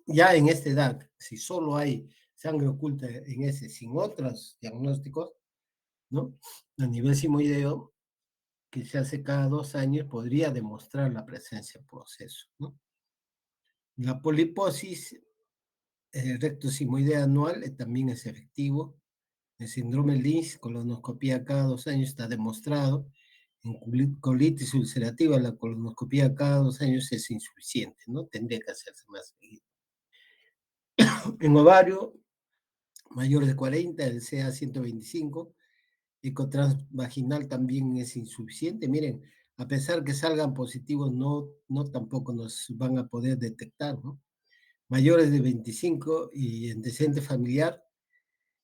Ya en esta edad, si solo hay sangre oculta en ese, sin otros diagnósticos, ¿no? A nivel simoideo, que se hace cada 2 años, podría demostrar la presencia del proceso, ¿no? La poliposis rectosimoidea anual también es efectivo. El síndrome Lynch, colonoscopía cada 2 años, está demostrado. En colitis ulcerativa, la colonoscopía cada 2 años es insuficiente, ¿no? Tendría que hacerse más seguido. En ovario, mayor de 40, el CA 125, ecotransvaginal también es insuficiente. Miren, a pesar que salgan positivos, no tampoco nos van a poder detectar, ¿no? Mayores de 25 y antecedente familiar,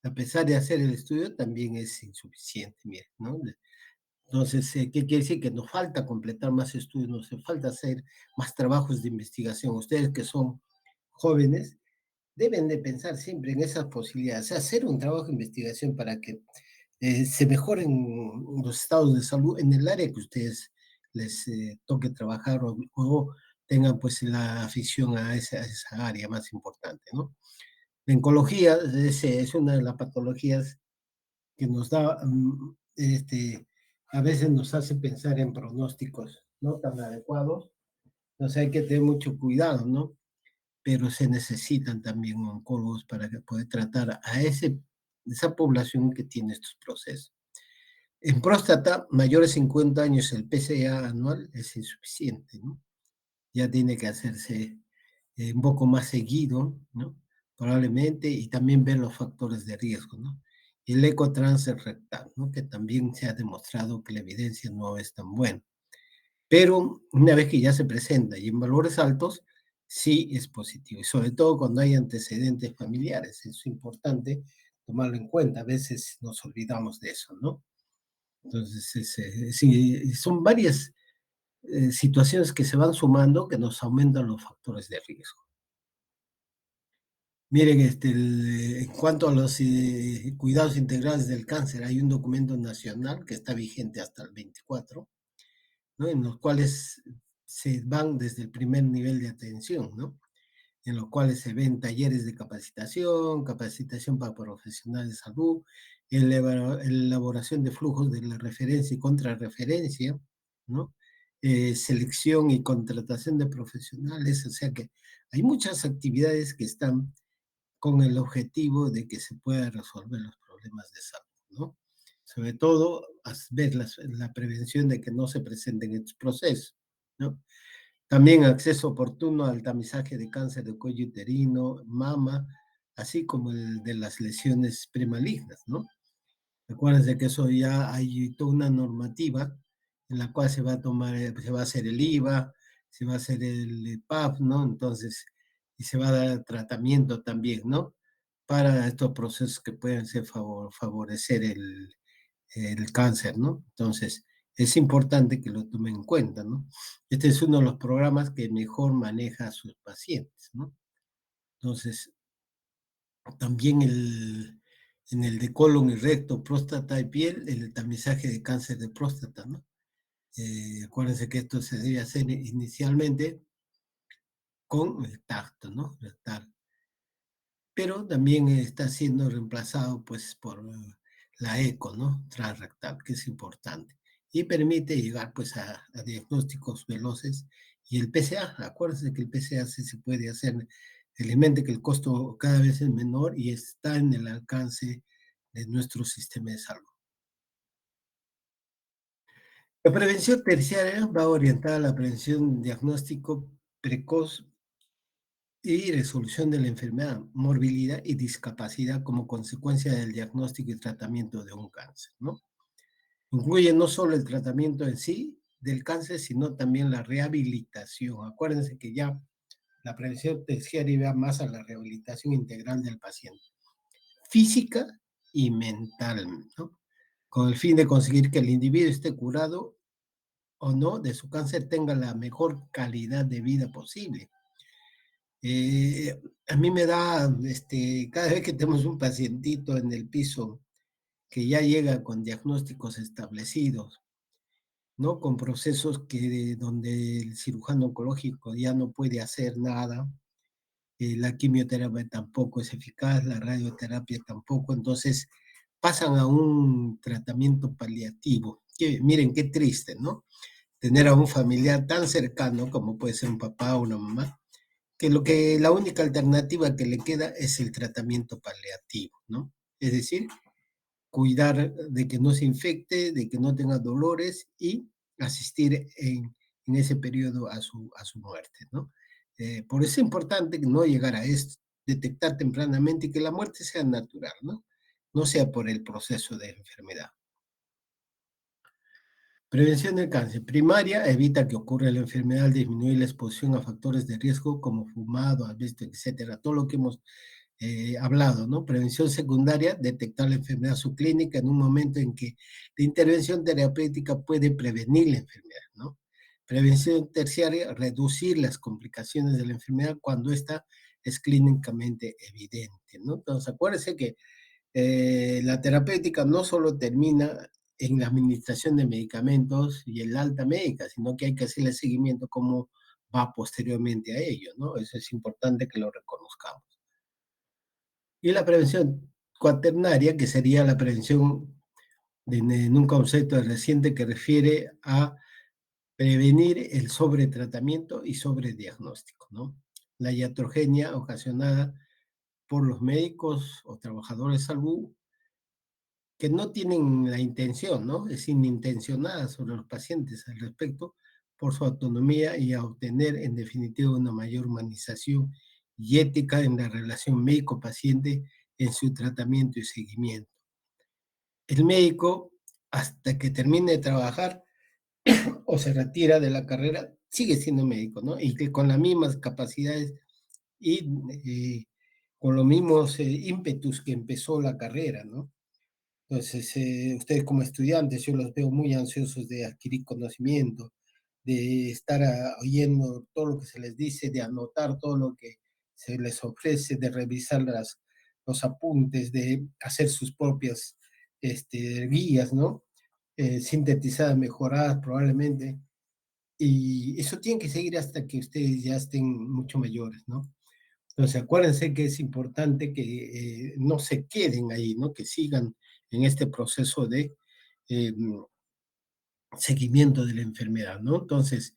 a pesar de hacer el estudio, también es insuficiente, miren, ¿no? Entonces, ¿qué quiere decir? Que nos falta completar más estudios, nos falta hacer más trabajos de investigación. Ustedes que son jóvenes, deben de pensar siempre en esas posibilidades, o sea, hacer un trabajo de investigación para que se mejoren los estados de salud en el área que ustedes les toque trabajar o tengan pues la afición a esa área más importante, ¿no? La oncología es una de las patologías que nos da, a veces nos hace pensar en pronósticos no tan adecuados, entonces hay que tener mucho cuidado, ¿no? Pero se necesitan también oncólogos para que poder tratar a esa población que tiene estos procesos. En próstata, mayores de 50 años, el PSA anual es insuficiente, ¿no? Ya tiene que hacerse un poco más seguido, ¿no? Probablemente, y también ver los factores de riesgo, ¿no? Y el ecotrans rectal, ¿no? Que también se ha demostrado que la evidencia no es tan buena. Pero una vez que ya se presenta y en valores altos, sí es positivo. Y sobre todo cuando hay antecedentes familiares. Es importante tomarlo en cuenta. A veces nos olvidamos de eso, ¿no? Entonces, sí, son varias situaciones que se van sumando que nos aumentan los factores de riesgo. Miren, en cuanto a los cuidados integrales del cáncer, hay un documento nacional que está vigente hasta el 24, ¿no? En los cuales se van desde el primer nivel de atención, ¿no? En los cuales se ven talleres de capacitación, capacitación para profesionales de salud, elaboración de flujos de la referencia y contrarreferencia, ¿no? Selección y contratación de profesionales, o sea que hay muchas actividades que están con el objetivo de que se pueda resolver los problemas de salud, ¿no? Sobre todo, ver la prevención de que no se presenten estos procesos, ¿no? También acceso oportuno al tamizaje de cáncer de cuello uterino, mama, así como el de las lesiones premalignas, ¿no? Acuérdense que eso ya hay toda una normativa en la cual se va a tomar, se va a hacer el IVA, se va a hacer el PAP, ¿no? Entonces, y se va a dar tratamiento también, ¿no? Para estos procesos que pueden ser favorecer el cáncer, ¿no? Entonces, es importante que lo tomen en cuenta, ¿no? Este es uno de los programas que mejor maneja a sus pacientes, ¿no? Entonces, también en el de colon y recto, próstata y piel, el tamizaje de cáncer de próstata, ¿no? Acuérdense que esto se debe hacer inicialmente con el tacto, ¿no? Rectal. Pero también está siendo reemplazado, pues, por la eco, ¿no? Transrectal, que es importante. Y permite llegar, pues, a diagnósticos veloces. Y el PSA, acuérdense que el PSA sí se puede hacer, felizmente que el costo cada vez es menor y está en el alcance de nuestro sistema de salud. La prevención terciaria va orientada a la prevención, diagnóstico precoz y resolución de la enfermedad, morbilidad y discapacidad como consecuencia del diagnóstico y tratamiento de un cáncer, ¿no? Incluye no solo el tratamiento en sí del cáncer, sino también la rehabilitación. Acuérdense que ya la prevención terciaria va más a la rehabilitación integral del paciente, física y mental, ¿no? Con el fin de conseguir que el individuo esté curado o no de su cáncer, tenga la mejor calidad de vida posible. A mí me da, cada vez que tenemos un pacientito en el piso que ya llega con diagnósticos establecidos, ¿no? Con procesos donde el cirujano oncológico ya no puede hacer nada, la quimioterapia tampoco es eficaz, la radioterapia tampoco, entonces pasan a un tratamiento paliativo. Miren qué triste, ¿no? Tener a un familiar tan cercano como puede ser un papá o una mamá, que la única alternativa que le queda es el tratamiento paliativo, ¿no? Es decir, cuidar de que no se infecte, de que no tenga dolores y asistir en ese periodo a su muerte, ¿no? Por eso es importante no llegar a esto, detectar tempranamente y que la muerte sea natural, ¿no? No sea por el proceso de enfermedad. Prevención del cáncer. Primaria, evita que ocurra la enfermedad al disminuir la exposición a factores de riesgo como fumado, asbesto, etcétera. Todo lo que hemos hablado, ¿no? Prevención secundaria, detectar la enfermedad subclínica en un momento en que la intervención terapéutica puede prevenir la enfermedad, ¿no? Prevención terciaria, reducir las complicaciones de la enfermedad cuando esta es clínicamente evidente, ¿no? Entonces, acuérdense que la terapéutica no solo termina en la administración de medicamentos y el alta médica, sino que hay que hacerle seguimiento cómo va posteriormente a ello, ¿no? Eso es importante que lo reconozcamos. Y la prevención cuaternaria, que sería la prevención en un concepto reciente que refiere a prevenir el sobretratamiento y sobrediagnóstico, ¿no? La iatrogenia ocasionada por los médicos o trabajadores de salud que no tienen la intención, ¿no? Es inintencionada sobre los pacientes al respecto por su autonomía y a obtener, en definitiva, una mayor humanización y ética en la relación médico-paciente en su tratamiento y seguimiento. El médico, hasta que termine de trabajar o se retira de la carrera, sigue siendo médico, ¿no? Y que con las mismas capacidades y con los mismos ímpetus que empezó la carrera, ¿no? Entonces, ustedes como estudiantes, yo los veo muy ansiosos de adquirir conocimiento, de estar oyendo todo lo que se les dice, de anotar todo lo que se les ofrece, de revisar los apuntes, de hacer sus propias guías, ¿no? Sintetizadas, mejoradas probablemente. Y eso tiene que seguir hasta que ustedes ya estén mucho mayores, ¿no? Entonces, acuérdense que es importante que no se queden ahí, ¿no? Que sigan en este proceso de eh, seguimiento de la enfermedad, ¿no? Entonces,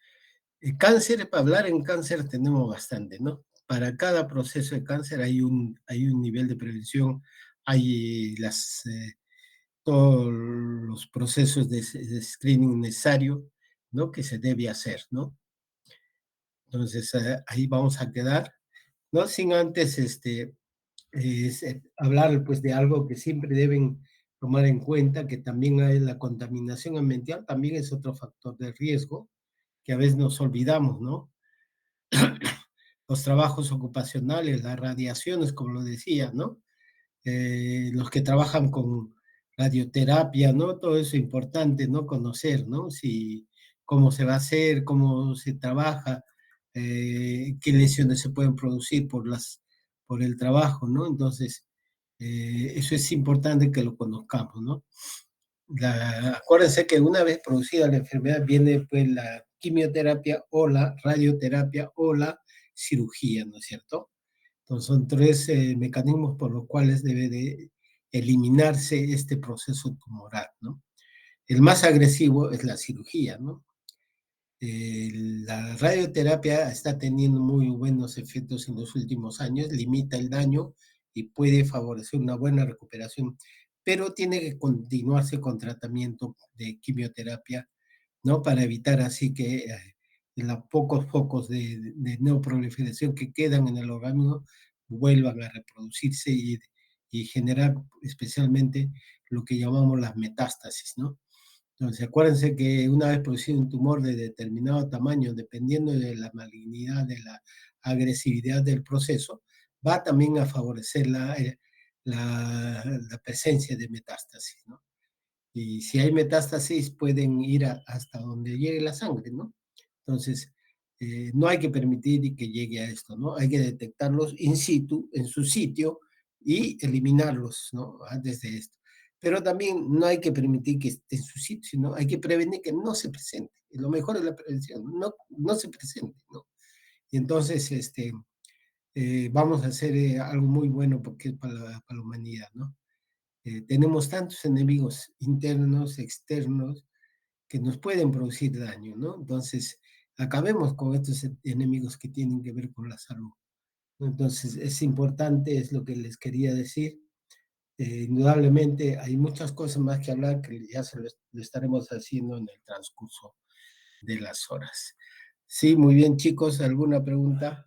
el cáncer, para hablar en cáncer tenemos bastante, ¿no? Para cada proceso de cáncer hay un nivel de prevención, hay todos los procesos de screening necesario, ¿no? Que se debe hacer, ¿no? Entonces, ahí vamos a quedar, ¿no? Sin antes, hablar pues de algo que siempre deben tomar en cuenta, que también hay la contaminación ambiental, también es otro factor de riesgo que a veces nos olvidamos, ¿no? Los trabajos ocupacionales, las radiaciones, como lo decía, ¿no? Los que trabajan con radioterapia, ¿no? Todo eso es importante, ¿no? Conocer, ¿no? Si, cómo se va a hacer, cómo se trabaja, qué lesiones se pueden producir por el trabajo, ¿no? Entonces, eso es importante que lo conozcamos, ¿no? Acuérdense que una vez producida la enfermedad viene pues la quimioterapia o la radioterapia o la cirugía, ¿no es cierto? Entonces son tres mecanismos por los cuales debe de eliminarse este proceso tumoral, ¿no? El más agresivo es la cirugía, ¿no? La radioterapia está teniendo muy buenos efectos en los últimos años, limita el daño y puede favorecer una buena recuperación, pero tiene que continuarse con tratamiento de quimioterapia, ¿no? Para evitar así que los pocos focos de neoproliferación que quedan en el organismo vuelvan a reproducirse y generar especialmente lo que llamamos las metástasis, ¿no? Entonces, acuérdense que una vez producido un tumor de determinado tamaño, dependiendo de la malignidad, de la agresividad del proceso, va también a favorecer la presencia de metástasis, ¿no? Y si hay metástasis, pueden ir hasta donde llegue la sangre, ¿no? Entonces, no hay que permitir que llegue a esto, ¿no? Hay que detectarlos in situ, en su sitio, y eliminarlos, ¿no? Antes de esto. Pero también no hay que permitir que esté en su sitio, sino hay que prevenir que no se presente. Y lo mejor es la prevención, no se presente, ¿no? Y entonces, vamos a hacer algo muy bueno porque es para la humanidad, ¿no? Tenemos tantos enemigos internos, externos, que nos pueden producir daño, ¿no? Entonces, acabemos con estos enemigos que tienen que ver con la salud. Entonces, es importante, es lo que les quería decir. Indudablemente hay muchas cosas más que hablar que ya lo estaremos haciendo en el transcurso de las horas. Sí, muy bien, chicos, ¿alguna pregunta?